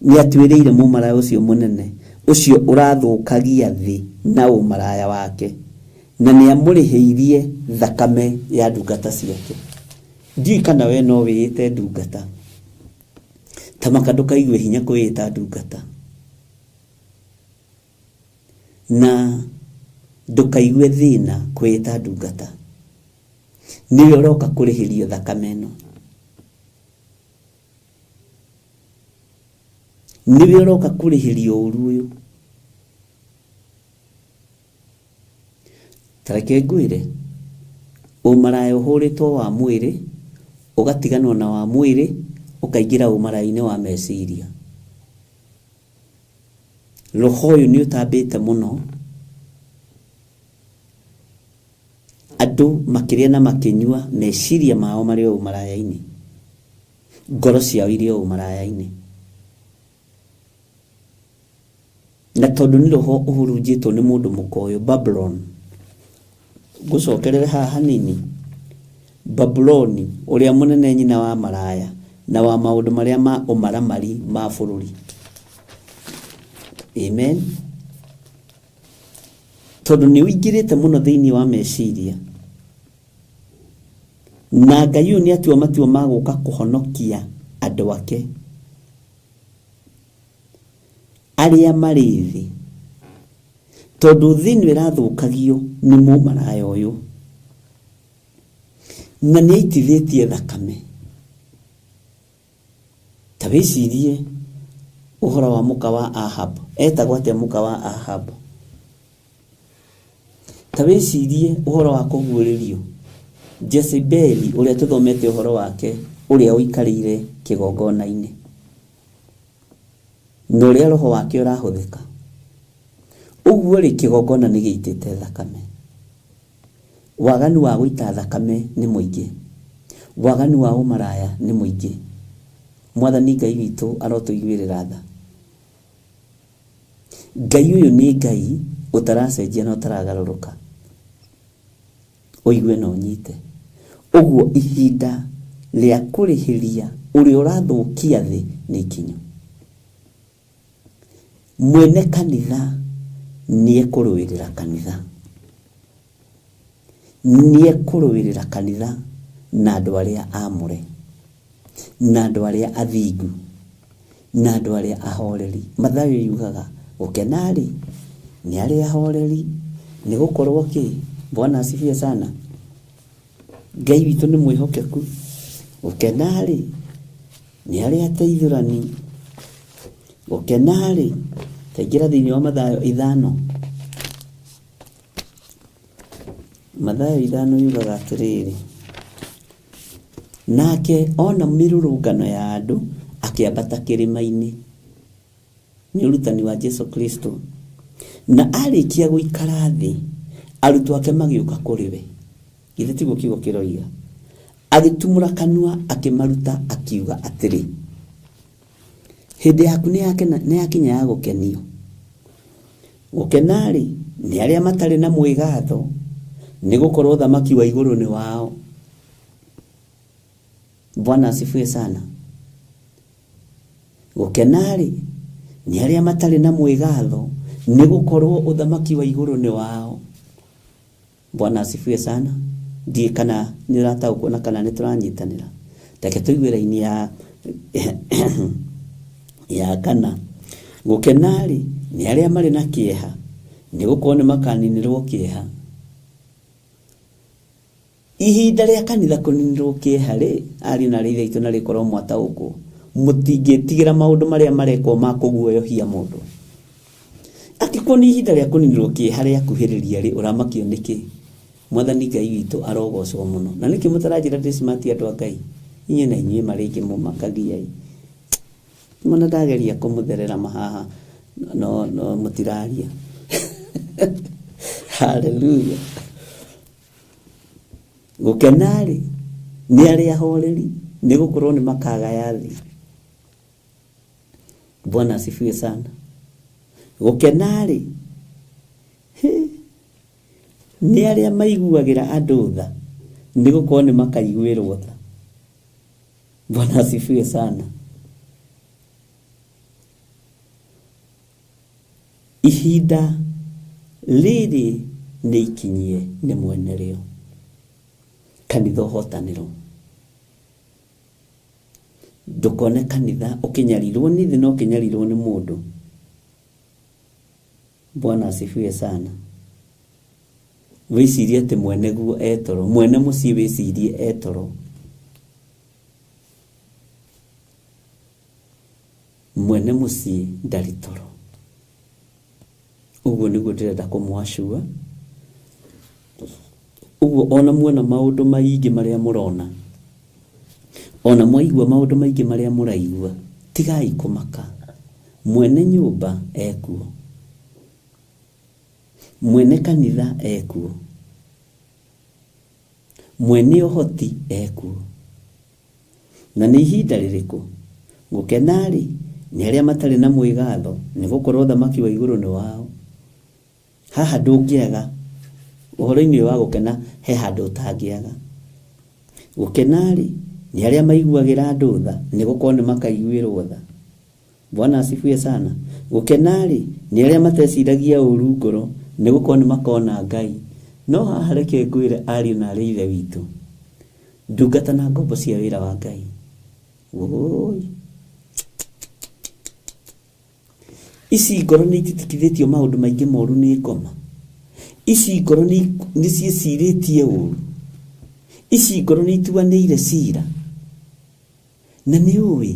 Speaker 2: Nĩatuĩrĩire mũmaraya ũcio mũnene ũcio ũrathũkagia thĩ na ũmaraya wake, na nĩamũrĩhĩirie thakame ya ndungata ciake. Ndiũĩ kana we no wĩĩte ndungata. Tamaka ndũkaigue hinya kwĩĩta ndungata. Na ndũkaigue thĩna kwĩĩta ndungata. Nĩwe ũroka kũrĩhĩrio thakame ĩno. Nĩwe ũroka kũrĩhĩrio ũru ũyũ. Tareke ngwĩre, ũmaraya ũhũrĩtwo wa mwĩrĩ, ũgatiganwo na wa mwĩrĩ, ũkaingĩra ũmaraya-inĩ wa meciria. Roho ũyũ nĩ ũtambĩte mũno. Andũ makĩrĩa na makĩnyua meciria mao marĩ o ũmaraya-inĩ. Ngoro ciao irĩ o ũmaraya-inĩ. Na tondũ nĩ roho ũhurunjĩtwo nĩ mũndũ mũkoyo Babylon. Ngũcokerere haha hanini. Babyloni ũrĩa mũnene nyina wa maraya na wa maũndũ marĩa ma ũmaramari ma bũrũri. Amen. Tondũ nĩ ũingĩrĩte mũno thĩinĩ wa meciria. Na Ngai ũyũ nĩ atua matua ma gũka kũhonokia andũ ake arĩa marĩ thĩ. Tondũ thĩ nĩ ĩrathũkagio nĩ mũmaraya ũyũ. Na nĩ aitithĩtie thakame. Ta wĩcirie ũhoro wa mũka wa Ahab. Etagwo atĩa mũka wa Ahab? Ta wĩcirie ũhoro wa kũguũrĩrio Jezebeli ũrĩa tũthomete ũhoro wake, ũrĩa ũikarĩire kĩgongona-inĩ. Na ũrĩa roho wake ũrahũthĩka. Ũguo rĩ kĩgongona nĩ gĩitĩte thakame. waganu wa gũita thakame nĩ mũingĩ, waganu wa ũmaraya nĩ mũingĩ. Mwathani Ngai witũ arotũiguĩrĩra tha. Ngai ũyũ nĩ Ngai ũtaracenjia na ũtaragarũrũka. Ũigue na ũnyite. Ũguo ihinda rĩa kũrĩhĩria ũrĩa ũrathũkia thĩ nĩ ikinyu. Mwene kanitha nĩekũrũĩrĩra kanitha, nĩekũrũĩrĩra kanitha na andũ arĩa amũre, na andũ arĩa athingu, na andũ arĩa ahoreri. Mathayo yugaga gũkenarĩ nĩ arĩa ahoreri, nĩ gũkorwo kĩ? Bwana asifiwe sana. Ngai witũ nĩ mwĩhokeku. Gũkenarĩ nĩ arĩa ateithũrani. Gũkenarĩ taingĩra thĩinĩ wa Mathayo 5. Mathayo 5 yugaga atĩrĩrĩ, nake ona mĩrũrũngano ya andũ akĩambata kĩrĩma-inĩ. Nĩ ũrutani wa Jesu Kristo. Na arĩkia gũikara thĩ, arutwo ake magĩũka kũrĩ we. Githĩ tiguo kiugo kĩroiga? Agĩtumũra kanua akĩmaruta akiuga atĩrĩ, hĩndĩ yaku nĩ yakinya ya gũkenio. Gũkenarĩ nĩ arĩa matarĩ na mwĩgatho, nĩ gũkorwo thamaki wa igũrũ nĩ wao. Bwana asifiwe sana. Gũkenarĩ nĩ arĩa matarĩ na mwĩgatho, nĩ gũkorwo ũthamaki wa igũrũ nĩ wao. Bwana asifiwe sana. Ndiĩ kana nĩ ũrataũkwo na kana nĩ tũranyitanĩra. Reke tũigue raini ya kana. Gũkenarĩ nĩ arĩa marĩ na kĩeha, nĩ gũkorwo nĩ makaninĩrwo kĩeha. Ihinda rĩa kanitha kũninĩrwo kĩeha rĩ, ariũ na aithe aitũ na rĩkorwo mwataũkwo. Mũtingĩtigĩra maũndũ marĩa marekwo ma kũguoyohia mũndũ. Atĩkwo nĩ ihinda rĩa kũninĩrwo kĩeha rĩa kuhĩrĩria rĩ, ũramakio nĩkĩ? Mwathani Ngai witũ arogocwo mũno. Na nĩkĩ mũtaranjĩra ndĩ smart andũ a Ngai? Inyuĩ na inyuĩ marĩ ingĩ mũmakagia. Mwana ndageria kũmũtherera mahaha no mũtiraria. Hallelujah. Gũkenarĩ nĩ arĩa ahoreri, nĩ gũkorwo nĩ makagaya thĩ. Bwana asifiwe sana. Gũkenarĩ nĩ arĩa maiguagĩra andũ tha, nĩ gũkorwo nĩ makaiguĩrwo tha. Bwana asifiwe sana. Ihinda rĩrĩ nĩ ikinyie nĩ mwene rĩo. Kanitha ũhotanĩro. Ndũkone kanitha ũkĩnyarirwo nĩ thĩ na ũkĩnyarirwo nĩ mũndũ. Bwana asifiwe sana. Wĩcirie atĩ mwene guo etoro, mwene mũciĩ wĩcirie etoro. Mwene mũciĩ ndarĩ toro. Ũguo nĩguo ndĩrenda kũmwacua. Ũguo ona muona maũndũ maingĩ marĩa mũrona, ona mwaigua maũndũ maingĩ marĩa mũraigua, tigai kũmaka. Mwene nyũmba ekuo, mwene kanitha ekuo, mwene ũhoti ekuo. Na nĩ ihinda rĩrĩkũ? Gũkenarĩ nĩ arĩa matarĩ na mwĩgatho, nĩ gũkorwo thamaki wa igũrũ nĩ wao. Haha ndũngĩaga. Ũhoro-inĩ wa gũkena he handũ ũtangĩaga. Gũkenarĩ nĩ arĩa maiguagĩra andũ tha, nĩ gũkorwo nĩ makaiguĩrwo tha. Bwana asifiwe sana. Gũkenarĩ nĩ arĩa mateciragia ũru ngoro, nĩ gũkorwo nĩ makona Ngai. No haha reke ngwĩre ariũ na aarĩ ithe witũ, ndungata na ngombo cia wĩra wa Ngai. Woi, ici ngoro nĩ ititikithĩtio maũndũ maingĩ moru nĩ ngoma. Ici ngoro nĩ ciĩcirĩtie ũru. Ici ngoro nĩ ituanĩire cira. Na nĩ ũĩ,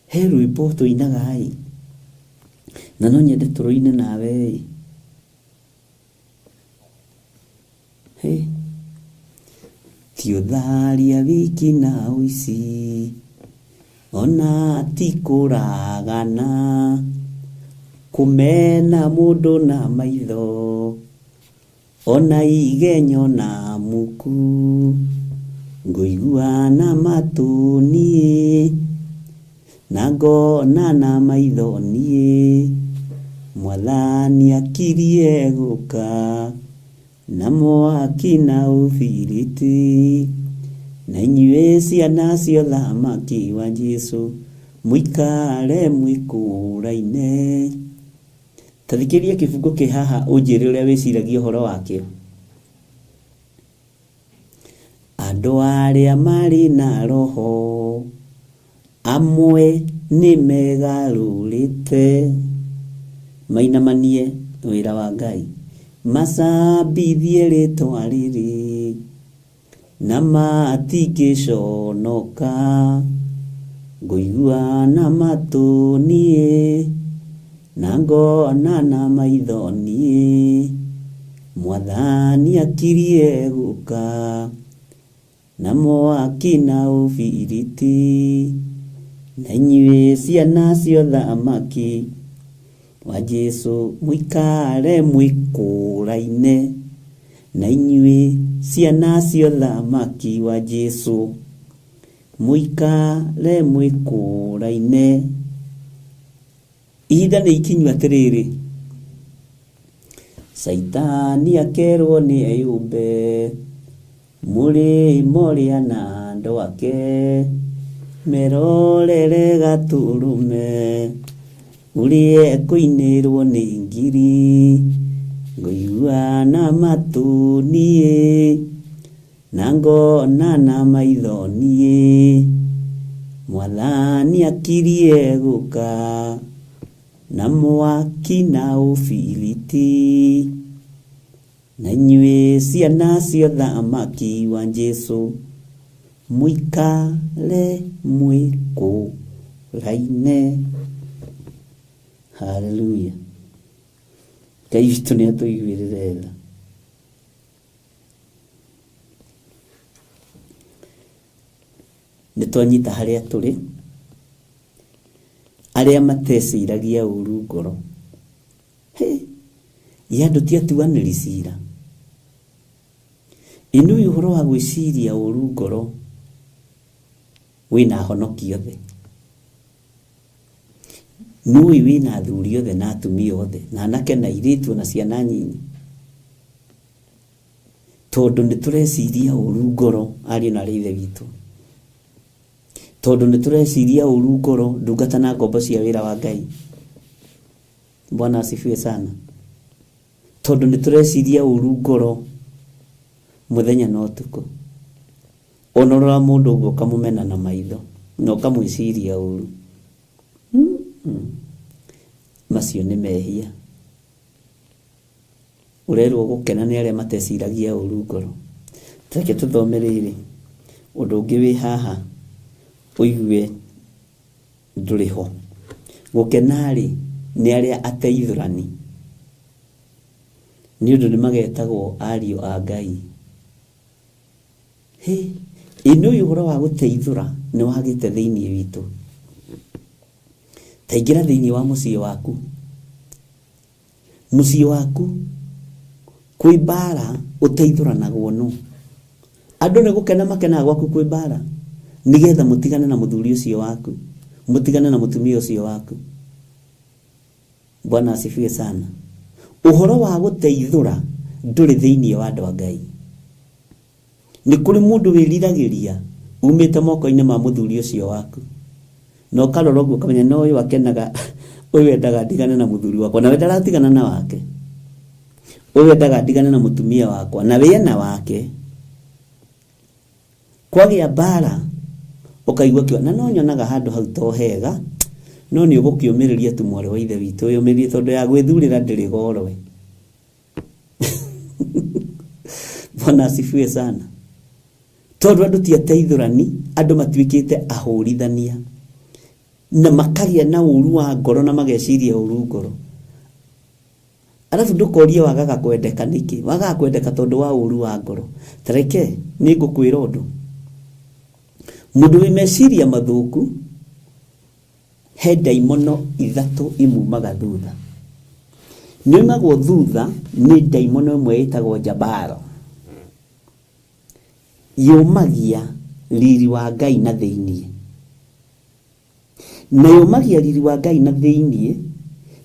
Speaker 2: he rwĩmbo tũinagai, na no nyende tũrũine nawe. Ti ũtharia wiki na ũici, ona ti kũragana, kũmena mũndũ na maitho, ona igenyo na muku ngoigua na matuni nago na maithoni Mwathani akirie guka namo akina ufiriti na inyuĩ ciana cia ũthamaki wa Jesu muikare mwikũraine. Tathikĩria kĩbungo kĩ haha ũnjĩre ũrĩa wĩciragia ũhoro wakĩo. Andũ arĩa marĩ na roho amwe nĩ megarũrĩte mainamanie wĩra wa Ngai macambithie rĩtwa rĩrĩ na matingĩconoka ngũigua na matũni na ngona na maithoni Mwathani akirie guka namo akina ufiriti na inyuĩ ciana cia ũthamaki wa Jesu muikare mwikũraine na inyuĩ ciana cia ũthamaki wa Jesu muikare mwikũraine. Ihinda nĩ ikinyu atĩrĩrĩ, Saitani akerwo nĩ eyũmbe mũrĩ moria na andũ ake merorere gatũrũme ũrĩa kũinĩrwo nĩ ngiri ngũigua na matũni na ngona na maithoni Mwathani akirie guka na mwaki na ũbiriti na inyuĩ ciana cia ũthamaki wa Jesu muikare mwikũraine. Hallelujah. Ngai witũ nĩ atũiguĩrĩre tha. Nĩ twanyita harĩa tũrĩ arĩa mateciragia ũru ngoro. Andũ ti atuanĩri cira. Inũi ũhoro wa gwĩciria ũru ngoro wĩna honokio othe. Nũi wĩna athuri othe na atumia othe na anake na airĩtu na ciana nyinyi. Tondũ nĩ tũreciria ũru ngoro ariũ na ithe witũ. Tondũ nĩ tũreciria ũru ngoro ndungata na ngombo cia wĩra wa Ngai. Bwana asifiwe sana. Tondũ nĩ tũreciria ũru ngoro mũthenya na ũtukũ. Onorora mũndũ ũguo kamũmena na maitho na ũkamwĩciria ũru. Macio nĩ mehia. Ũrerwo gũkena nĩ arĩa mateciragia ũru ngoro. Reke tũthome rĩrĩ ũndũ ũngĩ wĩ haha ũigue ndũrĩ ho. Gũkena-rĩ nĩ arĩa ateithũrani, nĩ ũndũ nĩ magetagwo ariũ a Ngai. Inũi ũhoro wa gũteithũra nĩ wagĩte thĩinĩ witũ. Ta ingĩra thĩinĩ wa mũciĩ waku. Mũciĩ waku kwĩ mbara ũteithũranagwo nũ? Andũ nĩ gũkena makenaga gwaku kwĩ mbara nigetha mũtigane na mũthuri ũcio waku, mũtigane na mũtumia ũcio waku. Bwana asifiwe sana. Ũhoro wa gũteithũra ndũrĩ thĩinĩ wa andũ a Ngai. Nĩ kũrĩ mũndũ wĩriragĩria umĩte moko-inĩ ma mũthuri ũcio waku na ũkarora ũguo ũkamenya no ũyũ akenaga, ũyũ endaga ndigane na mũthuri wakwa na we ndaratigana na wake. Ũyũ endaga ndigane na mũtumia wakwa na we ena wake. Kwagĩa mbara ũkaigua kĩo na no nyonaga handũ hau to hega, no nĩ ũgũkĩũmĩrĩria tu mwarĩ wa ithe witũ ũyũmĩrĩrie tondũ ya gwĩthurĩra ndĩrĩ goro. Bwana asifiwe sana. Tondũ andũ ti ateithũrani, andũ matuĩkĩte ahũrithania na makagĩa na ũru wa ngoro na mageciria ũru ngoro. Alafu ndũkorie wagaga kwendeka nĩkĩ? Wagaga kwendeka tondũ wa ũru wa ngoro. Tareke nĩ ngũkwĩra ũndũ. Mũndũ wĩ meciria mathũku he ndaimono ithatũ imumaga thutha. Nĩmagwo thutha nĩ ndaimono ĩmwe ĩtagwo Jabaro. Yumagia riri wa Ngai na thĩinĩ. Na yumagia riri wa Ngai na thĩinĩ,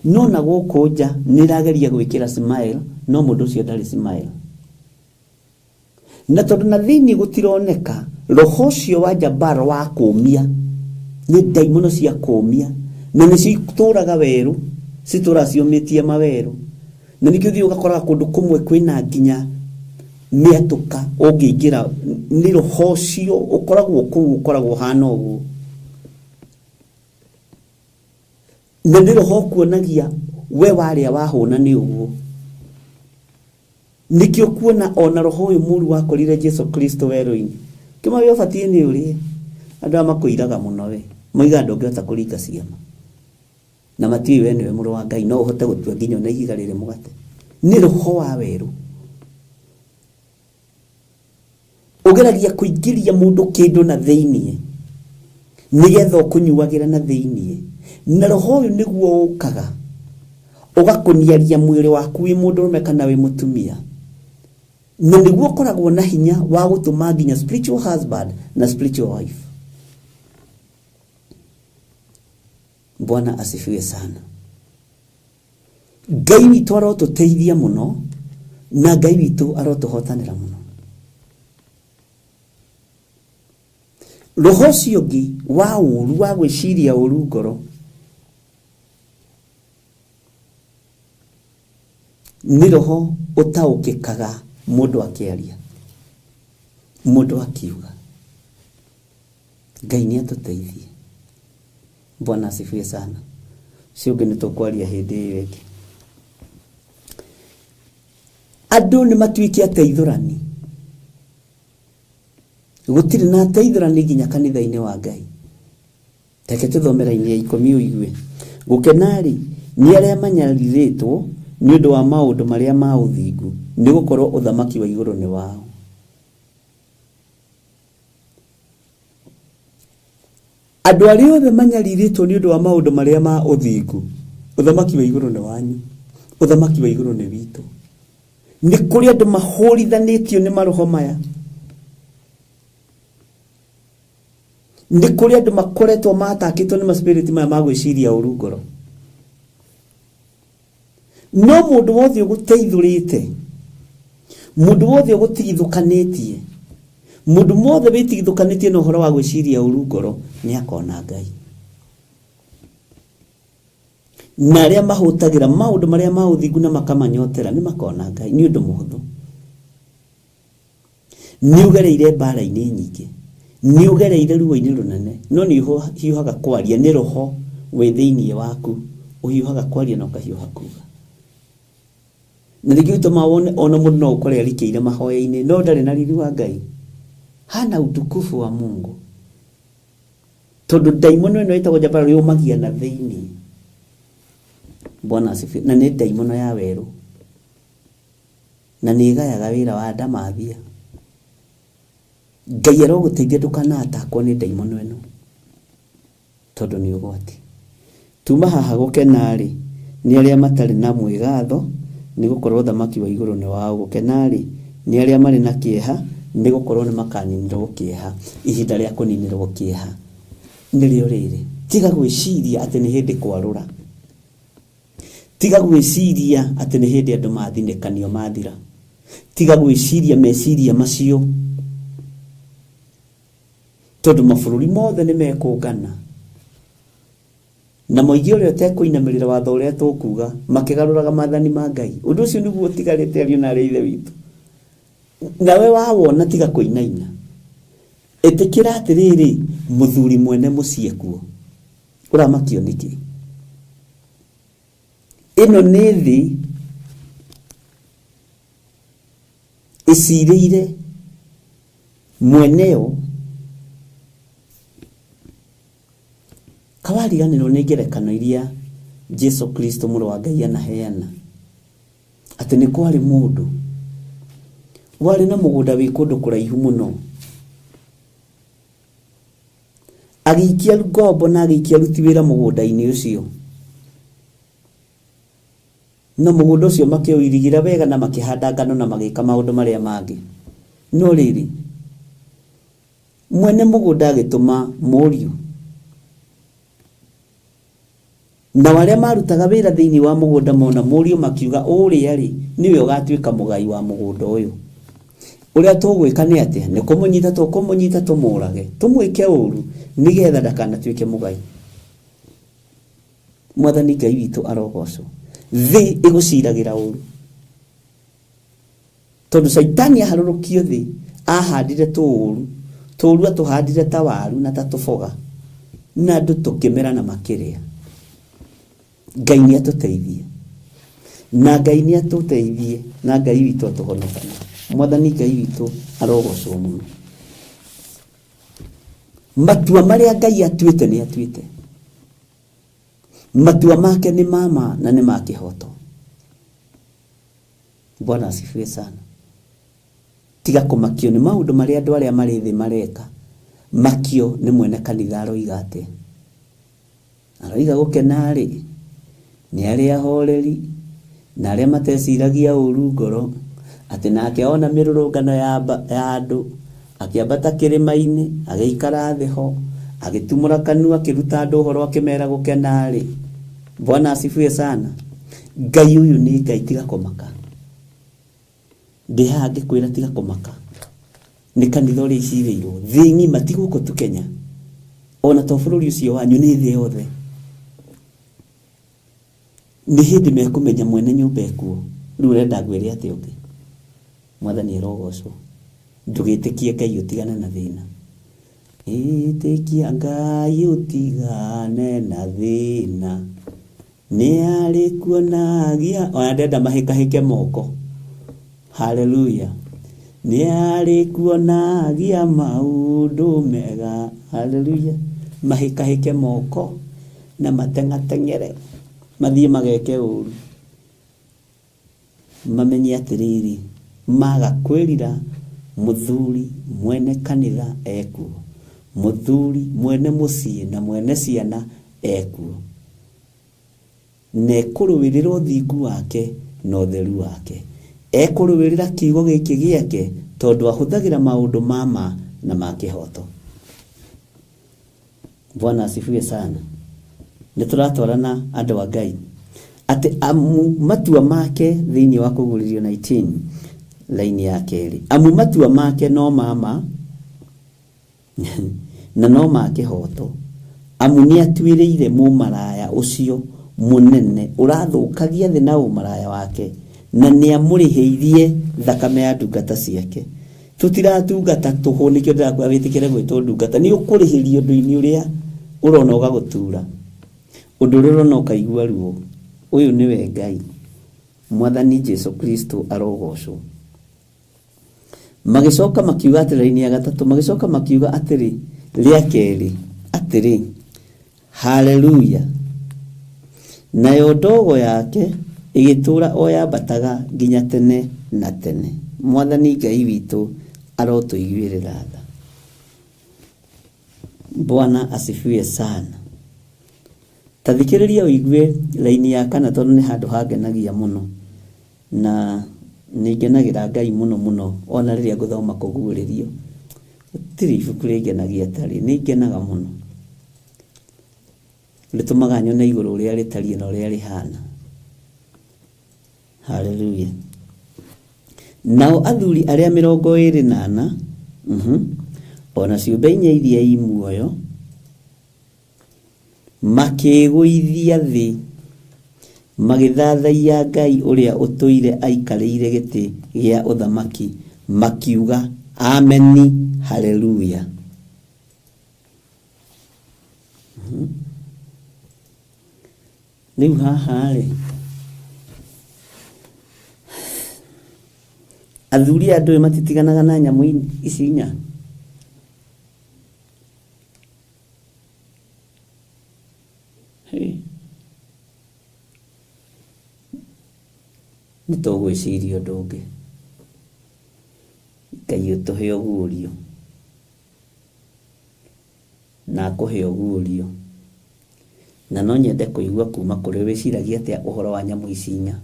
Speaker 2: no na gũkũ nja nĩrageria gwĩkĩra smile, no mũndũ ũcio ndarĩ smile. Na tondũ na thĩinĩ gũtironeka, roho ũcio wa Jabaro wa kũmia, nĩ ndaimono cia kũmia, na nĩcio itũraga werũ, citũra ciũmĩtie mawerũ. Na nĩkĩo ũthiĩ ũgakora kũndũ kũmwe kwĩna nginya mĩatũka ũngĩingĩra, nĩ roho ũcio ũkoragwo kũu, ũkoragwo hana ũguo. Na nĩ roho kuonagia we warĩa wahũna nĩ ũguo. Nĩkĩo kuona ona roho ũyũ mũru wakorire Jesu Kristo werũ-inĩ. Kĩmwe ũbatiĩ nĩ ũrĩe, andũ makũiraga mũno we, moiga ndũngĩhota kũringa ciama. Na matiũĩ we nĩwe mũrũ wa Ngai, no ũhote gũtua nginya na ihiga rĩrĩ mũgate. Nĩ roho wa werũ. Ũgeragia kũingĩria mũndũ kĩndũ na thĩinĩ, nĩgetha ũkũnyuagĩra na thĩinĩ. Na roho ũyũ nĩguo ũkaga ũgakũniaria mwĩrĩ waku wĩ mũndũrũme kana wĩ mũtumia. Na nĩguo ũkoragwo na hinya wa gũtũma nginya spiritual husband na spiritual wife. Bwana asifiwe sana. Ngai witũ arotũteithia mũno, na Ngai witũ arotũhotanĩra mũno. Roho ũcio ũngĩ wa ũru, wa gwĩciria ũru ngoro, nĩ roho ũtaũkĩkaga mũndũ akĩaria, mũndũ akiuga. Ngai nĩ atũteithie. Bwana asifiwe sana. Cio ũngĩ nĩ tũkwaria hĩndĩ ĩyo ĩngĩ. Andũ nĩ matuĩke ateithũrani. Gũtirĩ na ateithũrani nginya kanitha-inĩ wa Ngai. Reke tũthomera-inĩ ya 10 ũigue. Gũkena-rĩ nĩ arĩa manyarirĩtwo nĩ ũndũ wa maũndũ marĩa ma ũthingu, nĩ gũkorwo ũthamaki wa igũrũ nĩ wao. Andũ arĩa othe manyarirĩtwo nĩ ũndũ wa maũndũ marĩa ma ũthingu, ũthamaki wa igũrũ nĩ wanyu, ũthamaki wa igũrũ nĩ witũ. Nĩ kũrĩ andũ mahũrithanĩtio nĩ maroho maya. Nĩ kũrĩ andũ makoretwo matakĩtwo nĩ maspirit maya ma gwĩciria ũru ngoro. No mũndũ wothe ũgũteithũrĩte, mũndũ wothe ũgũtigithũkanĩtie, mũndũ wothe wĩtigithũkanĩtie na ũhoro wa gwĩciria ũru ngoro, nĩ akona Ngai. Na arĩa mahũtagĩra maũndũ marĩa ma ũthingu na makamanyotera nĩ makona Ngai nĩ ũndũ mũhũthũ. Nĩ ũgereire mbara-inĩ nyingĩ, nĩ ũgereire ruo-inĩ rũnene, no nĩ ũhiũhaga kwaria, nĩ roho wĩ thĩinĩ waku ũhiũhaga kwaria na ũkahiũha kuuga. Na rĩngĩ ũtũma wone ona mũndũ no ũkore arikĩire mahoya-inĩ, no ndarĩ na riri wa Ngai, hana utukufu wa Mungu. Tondũ ndaimono ĩno ĩtagwo Jabaro yumagia na thĩinĩ. Bwana asifiwe. Na nĩ ndaimono ya werũ, na nĩ ĩgayaga wĩra wa ndamathia. Ngai arogũteithia ndũkanatakwo nĩ ndaimono ĩno, tondũ nĩ ũgwati. Tuma haha gũkena-rĩ nĩ arĩa matarĩ na mwĩgatho, nĩ gũkorwo ũthamaki wa igũrũ nĩ wao. Gũkena-rĩ nĩ arĩa marĩ na kĩeha, nĩ gũkorwo nĩ makaninĩrwo kĩeha. Ihinda rĩa kũninĩrwo kĩeha nĩrĩo rĩrĩ. Tiga gwĩciria atĩ nĩ hĩndĩ kwarũra. Tiga gwĩciria atĩ nĩ hĩndĩ andũ mathinĩkanio mathira. Tiga gwĩciria meciria macio, tondũ mabũrũri mothe nĩ mekũngana na moige ũrĩa ũtekũinamĩrĩra watho ũrĩa tũkuga, makĩgarũraga maathani ma Ngai. Ũndũ ũcio nĩguo ũtigarĩte ariũ na arĩa ithe witũ. Nawe wawona tiga kũinaina. Ĩtĩkĩra atĩrĩrĩ, mũthuri mwene mũciĩ kuo. Ũramakio nĩkĩ? Ĩno nĩ thĩ ĩcirĩire mweneo kawariganĩrwo nĩ ngerekano iria Jesu Kristo mũrũ wa Ngai anaheana. Atĩ nĩ kwarĩ mũndũ warĩ na mũgũnda wĩ kũndũ kũraihu mũno. Agĩikia ngombo na agĩikia ruti wĩra mũgũnda-inĩ ũcio. no mũgũnda ũcio makĩũirigira wega na makĩhanda ngano na magĩka maũndũ marĩa mangĩ. No rĩrĩ mwene mũgũnda agĩtũma mũriũ, na warĩa marutaga wĩra thĩinĩ wa mũgũnda mona mũriũ makiuga ũrĩa rĩ niwe ũgatuĩka mũgai wa mũgũnda ũyũ. Ũrĩa tũgwĩka nĩ atĩa? Nĩ kũmũnyita tũmũrage, tũmwĩke ũru nĩgetha ndakanatuĩke mũgai. Mwathani Ngai witũ arogocwo. Thĩ ĩgũciragĩra ũru, tondũ Saitani aharũrũkio thĩ ahandire tũũru, tũũru atũhandire ta waru na ta tũboga, na andũ tũkĩmera na makĩrĩa. Ngai nĩ atũteithie, na Ngai nĩ atũteithie, na Ngai witũ atũhonokie. Mwathani Ngai witũ arogocwo mũno. Matua marĩa Ngai atuĩte nĩ atuĩte. Matua make nĩ mama na nĩ ma kĩhoto. Bwana asifiwe sana. Tiga kũmakio nĩ maũndũ marĩa andũ arĩa marĩ thĩ mareka. Makio nĩ mwene kanitha aroiga atĩ. Aroiga gũkena rĩ nĩ arĩa ahoreri na arĩa mateciragia ũru ngoro, atĩ nake ona mĩrũrũngano ya andũ akĩambata kĩrĩma-inĩ agĩikara thĩ ho agĩtumũra kanua akĩruta andũ ũhoro akĩmera gũkena rĩ. Bwana asifiwe sana. Ngai ũyũ nĩ Ngai, tiga kũmaka. Ndĩhaha ngĩkwĩra tiga kũmaka. Nĩ kanitha ũrĩa icirĩirwo thĩ ng'ima, ti gũkũ tu Kenya, ona to bũrũri ũcio wanyu, nĩ thĩ yothe. Nĩ hĩndĩ mekũmenya mwene nyũmba ekuo. Rĩu ũrenda ngwĩre atĩ ũngĩ. Mwathani arogocwo. Ndũgĩtĩkie Ngai ũtigane na thĩna. Ĩtĩkia Ngai ũtigane na thĩna, nĩ arĩ kuonagia. Ona ndenda mahĩkahĩke moko. Haleluya. Nĩ arĩ kuonagia maũndũ mega. Haleluya. Mahĩkahĩke moko na mateng'ateng'ere mathiĩ mageke ũru. Mamenye atĩrĩrĩ, maga kwĩrira mũthuri mwene kanitha ekuo, mũthuri mwene mũciĩ na mwene ciana ekuo, nekũrũĩrĩra ũthingu wake na ũtheru wake. Ekũrũĩrĩra kiugo gĩkĩ gĩake tondũ ahũthagĩra maũndũ mama na ma kĩhoto. Bwana asifiwe sana. Nĩtũratwarana andũ a Ngai atĩ amu matua make thĩinĩ wa Kũgũrĩrio 19 laini ya kerĩ. Amu matua make no mama na no ma kĩhoto. Amu nĩ atuĩrĩire mũmaraya ũcio mũnene ũrathũkagia thĩ na ũmaraya wake, na nĩ amũrĩhĩirie thakame ya ndungata ciake. Tũtiratungata tũhũ, nĩkĩo ndĩrakũra wĩtĩkĩre gwĩtwo ndungata. Nĩ ũkũrĩhĩrio ũndũ-inĩ ũrĩa ũrona ũgagũtura, ũndũ ũrĩa ũrona ũkaigua ruo. Ũyũ nĩwe Ngai. Mwathani Jesu Kristo arogocwo. Magĩcoka makiuga atĩ raini ya gatatũ, magĩcoka makiuga atĩrĩ rĩa kerĩ atĩrĩ, haleluya. Nayo ndogo yake ĩgĩtũra o yambataga nginya tene na tene. Mwathani Ngai witũ arotũiguĩrĩra tha. Bwana asifiwe sana. Tathikĩrĩria ũigue laini ya kana, tondũ nĩ handũ hangenagia mũno, na nĩngenagĩra Ngai mũno mũno ona rĩrĩa ngũthoma Kũguũrĩrio. Gũtirĩ ibuku rĩngenagia tarĩ, nĩngenaga mũno. Rĩtũmaga nyone igũrũ ũrĩa rĩtariĩ na ũrĩa rĩhana. Haleluya. Nao athuri arĩa 24 ona ciũmbe inya iria i muoyo makĩgũithia thĩ magĩthathaia Ngai ũrĩa ũtũire aikarĩire gĩtĩ gĩa ũthamaki makiuga ameni, haleluya. Rĩu haha rĩ, athuri andũ matitiganaga na nyamũ ici inya. Nĩtũgwĩciria ũndũ ũngĩ. Ngai ũtũhe ũguũrio na akũhe ũguũrio, na no nyende kũigua kuma kũrĩ wĩciragia atĩa ũhoro wa nyamũ ici inya.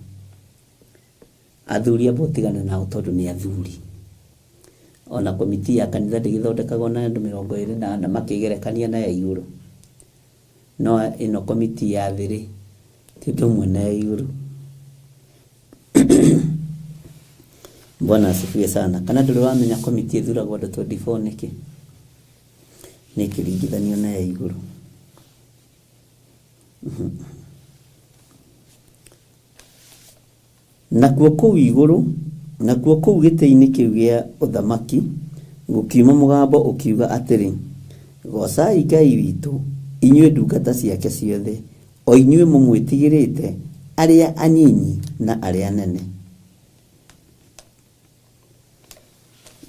Speaker 2: athuri abotigana nao tondu ni athuri. Ona komiti ya kanitha ndĩgĩthondekagwo na andũ 20 na makĩgerekania na ya igũrũ. No ino komiti ya thĩ ti ũndũ ũmwe na ya igũrũ. Bwana asifiwe sana. Kana ndũrĩ wamenya komiti ĩthuragwo andũ 24 nĩkĩ? Nĩ kĩringithanio na ya igũrũ. Nakuo kũu igũrũ, nakuo kũu gĩtĩ-inĩ kĩu gĩa ũthamaki, gũkiuma mũgambo ũkiuga atĩrĩ, gocai Ngai witũ, inyuĩ ndungata ciake ciothe, o inyuĩ mũmwĩtigĩrĩte, arĩa anyinyi na arĩa anene.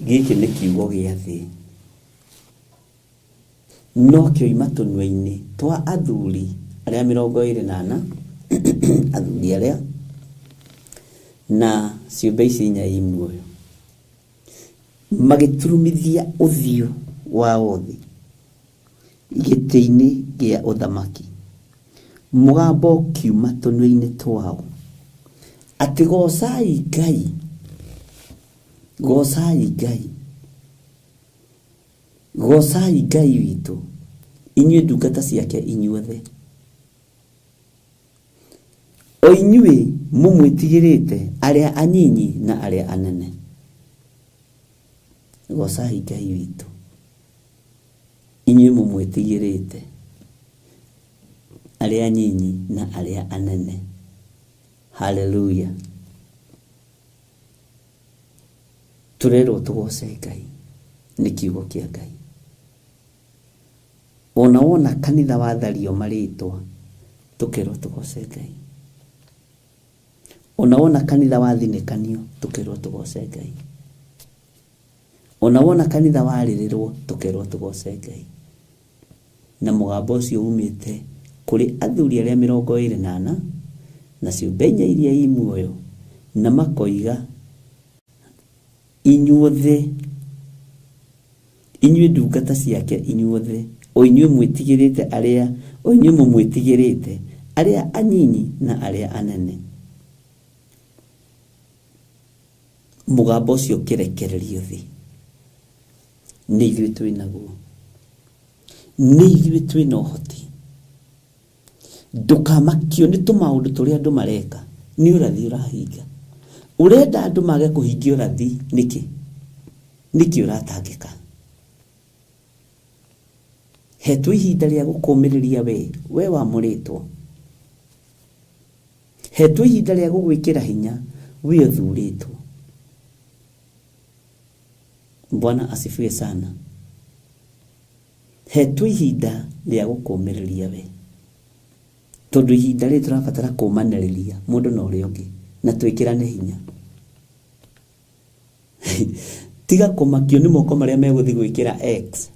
Speaker 2: Gĩkĩ nĩ kiugo gĩa thĩ, no kĩoima tũnua-inĩ twa athuri arĩa 24 athuri arĩa na ciũmbe ici 4 muoyo magĩturumithia ũthiũ wao thĩ gĩtĩ-inĩ gĩa ũthamaki. Mũgambo ũkiuma tũnua-inĩ twao atĩ gocai Ngai, gocai Ngai, gocai Ngai witũ, inyuĩ ndungata ciake inyuothe, o inyuĩ mũmwĩtigĩrĩte, arĩa anyinyi na arĩa anene. Gocai Ngai witũ, inyuĩ mũmwĩtigĩrĩte, arĩa anyinyi na arĩa anene. Hallelujah. Turerwo tugoce Ngai, nĩ kiugo kĩa Ngai. Ona wona kanitha wathario marĩtwa, tukerwo tugoce Ngai. Ona wona kanitha wathinĩkanio, tukerwo tugoce Ngai. Ona wona kanitha warĩrĩrwo, tukerwo tugoce Ngai. Na mũgambo ũcio umĩte kũrĩ athuri arĩa 24 na ciũmbe 4 iria i muoyo, na makoiga, inyuothe, inyuĩ ndungata ciake inyuothe, o inyuĩ mwĩtigĩrĩte arĩa, o inyuĩ mũmwĩtigĩrĩte, arĩa anyinyi na arĩa anene. Mũgambo ũcio kĩrekererio thĩ, nĩ ithuĩ twĩnaguo, nĩ ithuĩ twĩna ũhoti. Ndũkamakio nĩ tũmaũndũ tũrĩa andũ mareka, nĩ ũrathi ũrahinga. Ũrenda andũ mage kũhingia ũrathi nĩkĩ? Nĩkĩ ũratangĩka? Hetwo ihinda rĩa gũkũmĩrĩria we wamũrĩtwo. Hetwo ihinda rĩa gũgwĩkĩra hinya we ũthurĩtwo. Bwana asifiwe sana. Hetwo ihinda rĩa gũkũmĩrĩria we. Tondũ ihinda rĩ tũrabatara kũmanĩrĩria mũndũ na ũrĩa ũngĩ, na twĩkĩrane hinya. Tiga kũmakio nĩ moko marĩa megũthiĩ gwĩkĩra X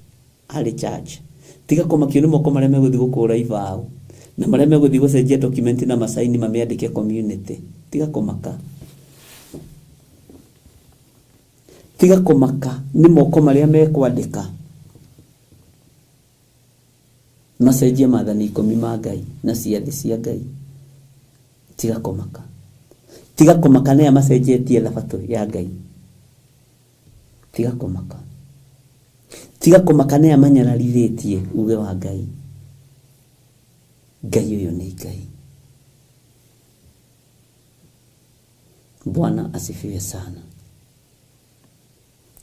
Speaker 2: harĩ church. Tiga kũmakio nĩ moko marĩa megũthiĩ gũkũra ibao, na marĩa megũthiĩ gũcenjia document na masaini mamĩandĩke community. Tiga kũmaka. Tiga kũmaka nĩ moko marĩa mekwandĩka macenjia maathani 10 ma Ngai na ciathĩ cia Ngai. Tiga kũmaka. Tiga kũmaka nĩ amacenjetie thabatũ ya Ngai. Tiga kũmaka. Tiga kũmaka nĩ amanyararithĩtie uge wa Ngai. Ngai ũyũ nĩ Ngai. Bwana asifiwe sana.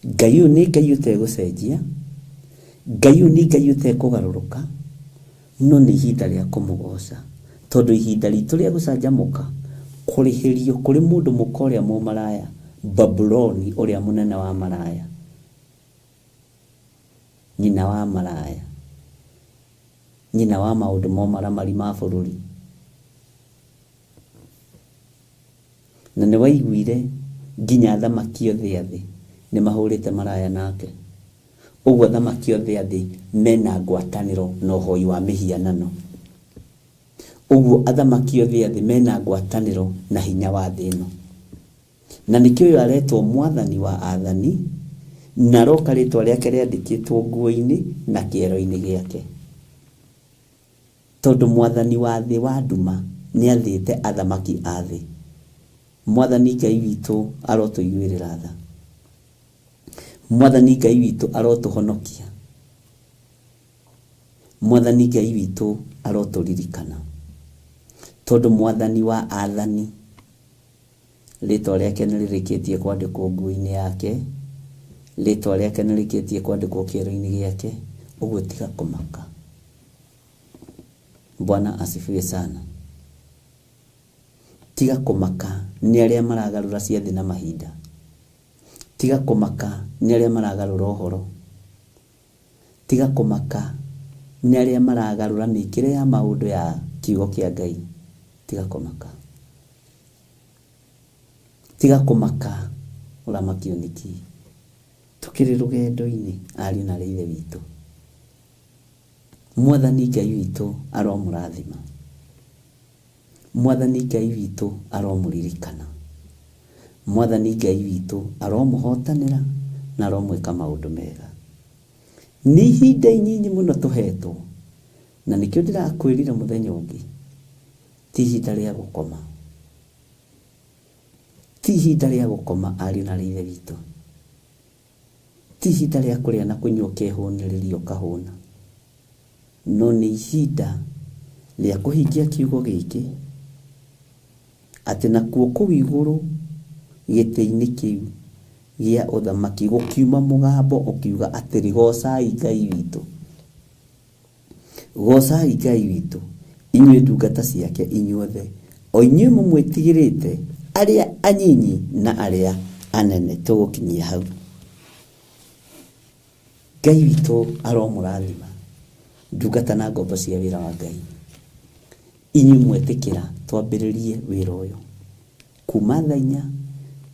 Speaker 2: Ngai ũyũ nĩ Ngai ũtegũcenjia. Ngai ũyũ nĩ Ngai ũtekũgarũrũka. No nĩ ihinda rĩa kũmũgoca, tondũ ihinda ritũ rĩa gũcanjamũka kũrĩhĩrio kũrĩ mũndũ mũka ũrĩa mũmaraya, Babuloni ũrĩa mũnene wa maraya, nyina wa maraya, nyina wa maũndũ momaramari ma bũrũri. Na nĩ waiguire nginya thamaki othe thĩ nĩ mahũrĩte maraya nake. Ũguo thamaki othe thĩ mena ngwatanĩro na ũhoi wa mĩhianano. Ũguo athamaki othe thĩ mena ngwatanĩro na hinya wa thĩ ĩno. Na nĩkĩo ũyũ aretwo mwathani wa athani, na roka rĩtwa rĩake rĩandĩkĩtwo nguo-inĩ na kĩero-inĩ gĩake. Tondũ mwathani wa thĩ wa nduma nĩ athĩte athamaki a thĩ. Mwathani Ngai witũ arotũiguĩrĩra tha. Mwathani Ngai witũ arotũhonokia. Mwathani Ngai witũ arotũririkana. Tondũ Mwathani wa athani rĩtwa rĩake nĩrĩrĩkĩtie kwandĩkwo nguo-inĩ yake, rĩtwa rĩake nĩrĩrĩkĩtie kwandĩkwo kĩero-inĩ gĩake, ũguo tiga kũmaka. Bwana asifiwe sana. Tiga kũmaka nĩ arĩa maragarũra ciathĩ na mahinda. Tiga kũmaka nĩ arĩa maragarũra ũhoro. Tiga kũmaka nĩ arĩa maragarũra mĩkĩre ya maũndũ ya kiugo kĩa Ngai. Tiga kũmaka. Tiga kũmaka ũramakio nĩkĩ. Tũkĩrĩ rũgendo-inĩ ariũ na ithe witũ. Mwathani Ngai witũ aromũrathima. Mwathani Ngai witũ aromũririkana. Mwathani Ngai witũ aromũhotanĩra na aromwĩka maũndũ mega. Nĩ ihinda inyinyi mũno tũhetwo, na nĩkĩo ndĩrakwĩrire mũthenya ũngĩ, ti ihinda rĩa gũkoma. Ti ihinda rĩa gũkoma ariũ na ithe witũ. Ti ihinda rĩa kũrĩa na kũnyua ũkehũnĩrĩria ũkahũna. No nĩ ihinda rĩa kũhingia kiugo gĩkĩ, atĩ nakuo kũu igũrũ gĩtĩ-inĩ kĩu gĩa ũthamaki gũkiuma mũgambo ũkiuga atĩrĩ, gocai Ngai witũ. Gocai Ngai witũ, inyuĩ ndungata ciake inyuothe, o inyuĩ mũmwĩtigĩrĩte, arĩa anyinyi na arĩa anene. Tũgũkinyia hau. Ngai witũ aromũrathima. Ndungata na ngombo cia wĩra wa Ngai, inyuĩ mwetĩkĩra twambĩrĩrie wĩra ũyũ kuma thaa 4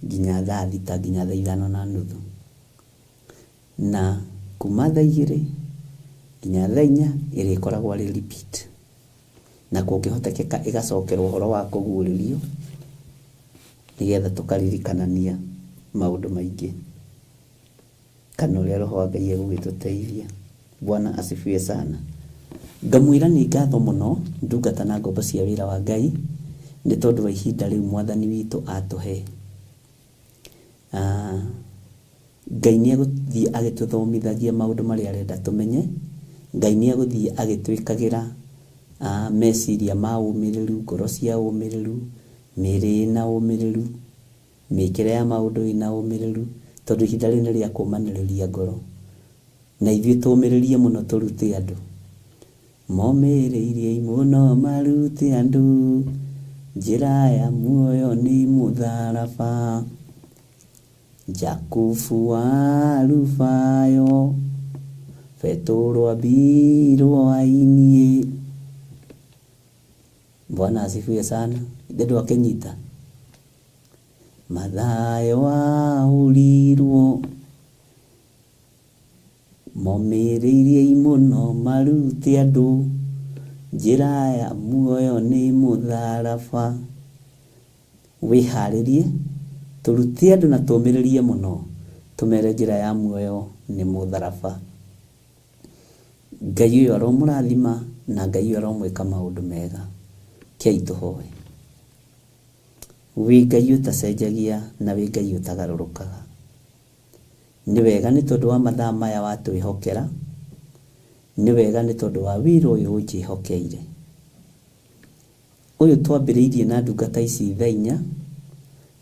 Speaker 2: nginya thaa 6 nginya thaa 5:30, na kuma thaa 2 nginya thaa 4 ĩrĩkoragwo arĩ repeat, na kũngĩhotekeka ĩgacokerwo ũhoro wa kũguũrĩrio nĩgetha tũkaririkanania maũndũ maingĩ kana ũrĩa Roho wa Ngai egũgĩtũteithia. Bwana asifiwe sana. Ngamwĩra nĩ ngatho mũno ndungata na ngombo cia wĩra wa Ngai nĩ tondũ wa ihinda rĩu Mwathani witũ atũhe. Ngai nĩ egũthiĩ agĩtũthomithagia maũndũ marĩa arenda tũmenye. Ngai nĩ egũthiĩ agĩtwĩkagĩra meciria ma ũmĩrĩru, ngoro cia ũmĩrĩru, mĩĩrĩ ĩna ũmĩrĩru, mĩĩkĩre ya maũndũ ĩna ũmĩrĩru, tondũ ihinda rĩu nĩ rĩa kũmanĩrĩria ngoro. Na ithuĩ tũmĩrĩrie mũno tũrute andũ. Momĩrĩirie mũno marute andũ, njĩra ya muoyo nĩ mũtharaba. Jakubu wa Rubayo, Petro ambirwo ainie. Bwana asifiwe sana. Ndedo akenyita. Mathayo ahũrirwo, momĩrĩirie mũno marute andũ, njĩra ya muoyo nĩ mũtharaba. Wĩharĩrie tũrute andũ na tũmĩrĩrie mũno, tũmere njĩra ya muoyo nĩ mũtharaba. Ngai ũyũ aromũrathima na Ngai ũyũ aromwĩka maũndũ mega. Kei tũhoe. Wĩ Ngai ũtacenjagia na wĩ Ngai ũtagarũrũkaga. Nĩ wega nĩ tondũ wa mathaa maya watwĩhokera. Nĩ wega nĩ tondũ wa wĩra ũyũ ũnjĩhokeire. Ũyũ twambĩrĩirie na ndungata ici thaa 4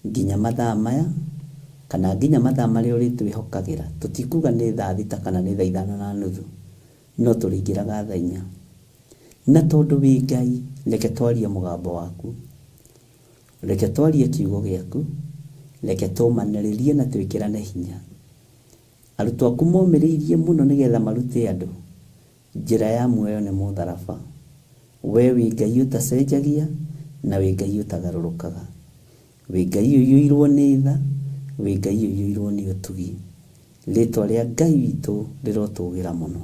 Speaker 2: nginya mathaa maya, kana nginya mathaa marĩa ũrĩtwĩhokagĩra. Tũtikuga nĩ thaa 6 kana nĩ thaa 5:30, no tũrĩingĩraga thaa 4. Na tondũ wĩ Ngai, reke twarie mũgambo waku, reke twarie kiugo gĩaku, reke tũmanĩrĩrie na twĩkĩrane hinya. Arutwo aku momĩrĩirie mũno nĩgetha marute andũ, njĩra ya muoyo nĩ mũtharaba. We wĩ Ngai ũtacenjagia na wĩ Ngai ũtagarũrũkaga. Wĩ Ngai ũiyũirwo nĩ tha, wĩ Ngai ũiyũirwo nĩ ũtugi. Rĩtwa rĩa Ngai witũ rĩrotũgĩra mũno.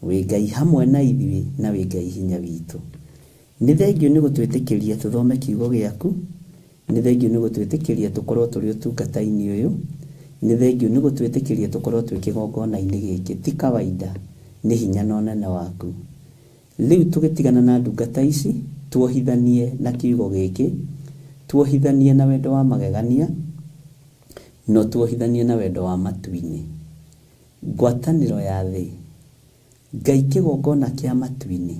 Speaker 2: Wĩ Ngai hamwe na ithuĩ na wĩ Ngai hinya witũ. Nĩ thengio nĩ gũtwĩtĩkĩria tũthome kiugo gĩaku. Nĩ thengio nĩ gũtwĩtĩkĩria tũkorwo tũrĩ ũtungata-inĩ ũyũ. Nĩ thengio nĩ gũtwĩtĩkĩria tũkorwo twĩ kĩgongona-inĩ gĩkĩ. Ti kawaida, nĩ hinya na ũnene waku. Rĩu tũgĩtigana na ndungata ici, tuohithanie na kiugo gĩkĩ, tuohithanie na wendo wa magegania, no tuohithanie na wendo wa matu-inĩ. Ngwatanĩro ya thĩ, Ngai kĩgongona kĩa matu-inĩ,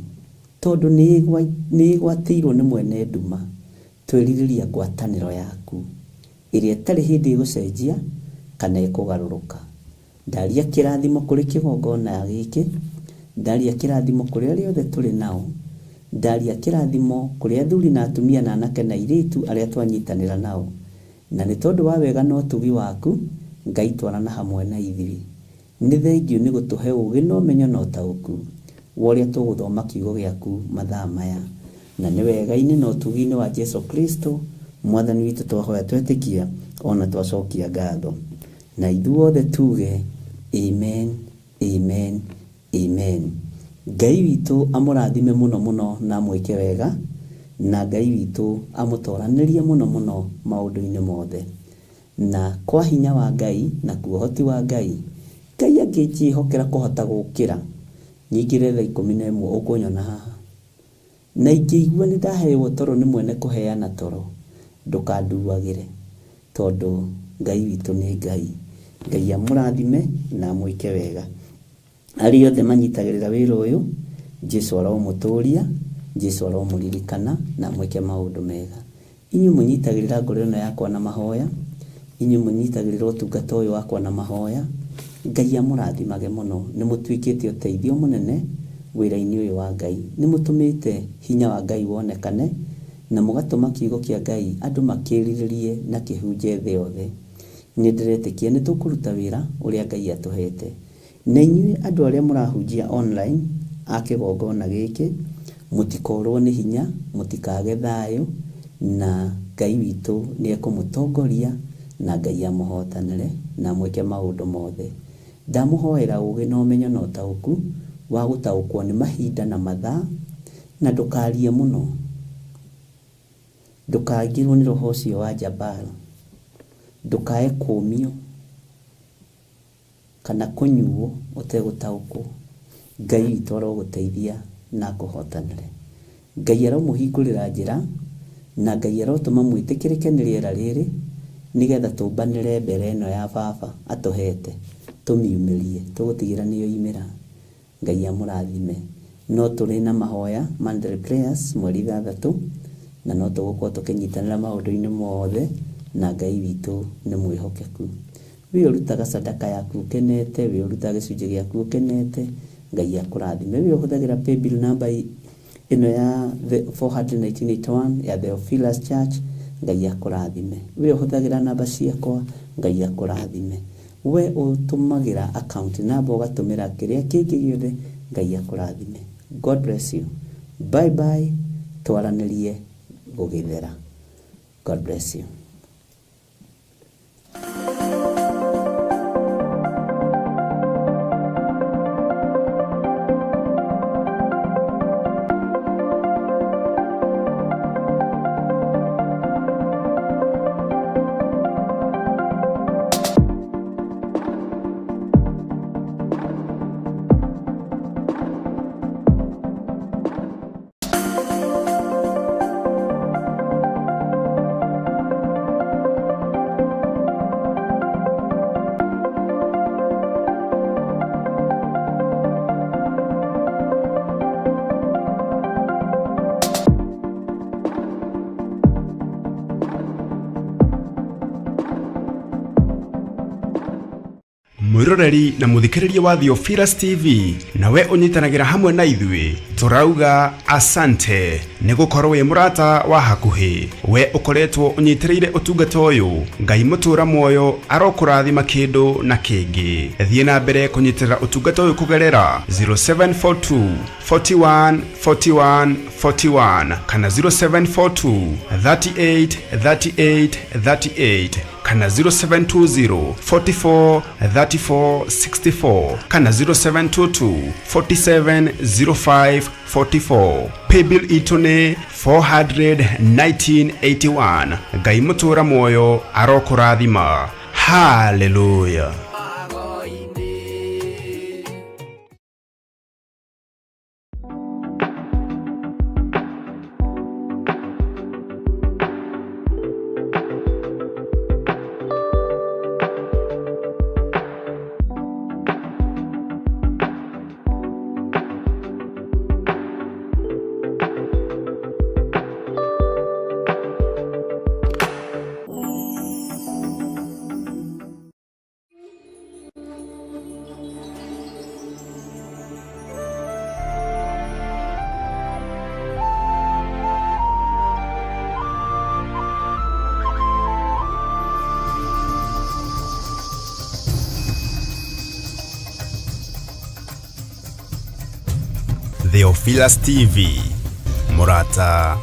Speaker 2: tondũ nĩ ĩgwatĩirwo nĩ mwene nduma, twĩrirĩria ngwatanĩro yaku ĩrĩa ĩtarĩ hĩndĩ ĩgũcenjia kana ĩkũgarũrũka. Ndaria kĩrathimo kũrĩ kĩgongona gĩkĩ, ndaria kĩrathimo kũrĩ arĩa othe tũrĩ nao, ndaria kĩrathimo kũrĩ athuri na atumia na anake na airĩtu arĩa twanyitanĩra nao, na nĩ tondũ wa wega na ũtugi waku, Ngai twarana hamwe na ithuĩ. Nĩ thengiũ nĩ gũtũhe ũũgĩ na ũmenyo na ũtaũku wa ũrĩa tũgũthoma kiugo gĩaku mathaa maya, na nĩ wega-inĩ na ũtugi-inĩ wa Jesu Kristo mwathani witũ twahoya twetĩkia ona twacokia ngatho, na ithuothe tuge amen, amen, amen. Ngai witũ amũrathime mũno mũno na amwĩke wega, na Ngai witũ amũtoranĩrie mũno mũno maũndũ-inĩ mothe, na kwa hinya wa Ngai na kuohoti wa Ngai, Ngai angĩjĩhokera kũhota gũkĩra nyingĩre thaa 11 ũkũnyona haha, na ingĩigua nĩ ndaheo toro nĩ mwene kũheana toro, ndũkanduagĩre, tondũ Ngai witũ nĩ Ngai. Ngai amũrathime na amwĩke wega. Arĩa othe manyitagĩrĩra wĩra ũyũ, Jesu aromũtũria, Jesu aromũririkana na amwĩke maũndũ mega. Inyuĩ mũnyitagĩrĩra ngoro ĩno yakwa na mahoya, inyuĩ mũnyitagĩrĩra ũtungata ũyũ wakwa na mahoya, Ngai amũrathimage mũno. Nĩ mũtuĩkĩte ũteithio mũnene wĩra-inĩ ũyũ wa Ngai, nĩ mũtũmĩte hinya wa Ngai wonekane, na mũgatũma kiugo kĩa Ngai andũ makĩrirĩrie na kĩhunje thĩ yothe. Nĩ ndĩretĩkia nĩ tũkũruta wĩra ũrĩa Ngai atũhete. Na inyuĩ andũ arĩa mũrahunjia online a kĩgongona gĩkĩ, mũtikorwo nĩ hinya, mũtikage thayũ, na Ngai witũ nĩ ekũmũtongoria, na Ngai amũhotanĩre na mwĩke maũndũ mothe. Ndamũhoera ũũgĩ na ũmenyo na ũtaũku wa gũtaũkwo nĩ mahinda na mathaa, na ndũkarie mũno, ndũkaingĩrwo nĩ roho ũcio wa Jabal, ndũkae kũmio kana kũnyuo ũtegũtaũkwo. Ngai witũ arogũteithia na akũhotanĩre. Ngai aromũhingũrĩra njĩra, na Ngai arotũma mwĩtĩkĩrĩke nĩ rĩera rĩrĩ, nĩgetha tũmbanĩre mbere ĩno ya baba atũhete, tũmiumĩrie, tũgũtigĩra nĩyo imĩra. Ngai amũrathime. No tũrĩ na mahoya Monday prayers mweri 3, na no tũgũkorwo tũkĩnyitanĩra maũndũ-inĩ mothe, na Ngai witũ nĩ mwĩhokeku. Wĩ ũrutaga sadaka yaku ũkenete, wĩ ũrutaga gĩcunjĩ gĩaku ũkenete, Ngai akũrathime. Wĩ ũhũthagĩra paybill number ĩno ya 41981 ya Theophilus Church, Ngai akũrathime. Wĩ ũhũthagĩra namba ciakwa, Ngai akũrathime. We ũtũmagĩra account number ũgatũmĩra kĩrĩa kĩngĩ gĩothe, Ngai akũrathime. God bless you. Bye bye. Twaranĩrie gũgĩthera. God bless you.
Speaker 1: mwiroreri na muthikiriria wa Theophilus TV, nawe unyitanagĩra hamwe na ithuĩ, turauga asante nĩ gũkorwo wĩ mũrata wa hakuhĩ. We ũkoretwo ũnyitĩrĩire ũtungata ũyũ, Ngai mũtũra muoyo arokũrathima kĩndũ na kĩngĩ. Thiĩ na mbere kũnyitĩrĩra ũtungata ũyũ kũgerera 0742 41 41 41 kana 0742 38 38 38 kana 0720 44 34 64 kana 0722 47 05 44. Paybill itune 41981. Ngai mũtũra muoyo arokũrathima. Hallelujah. Theophilus TV, Murata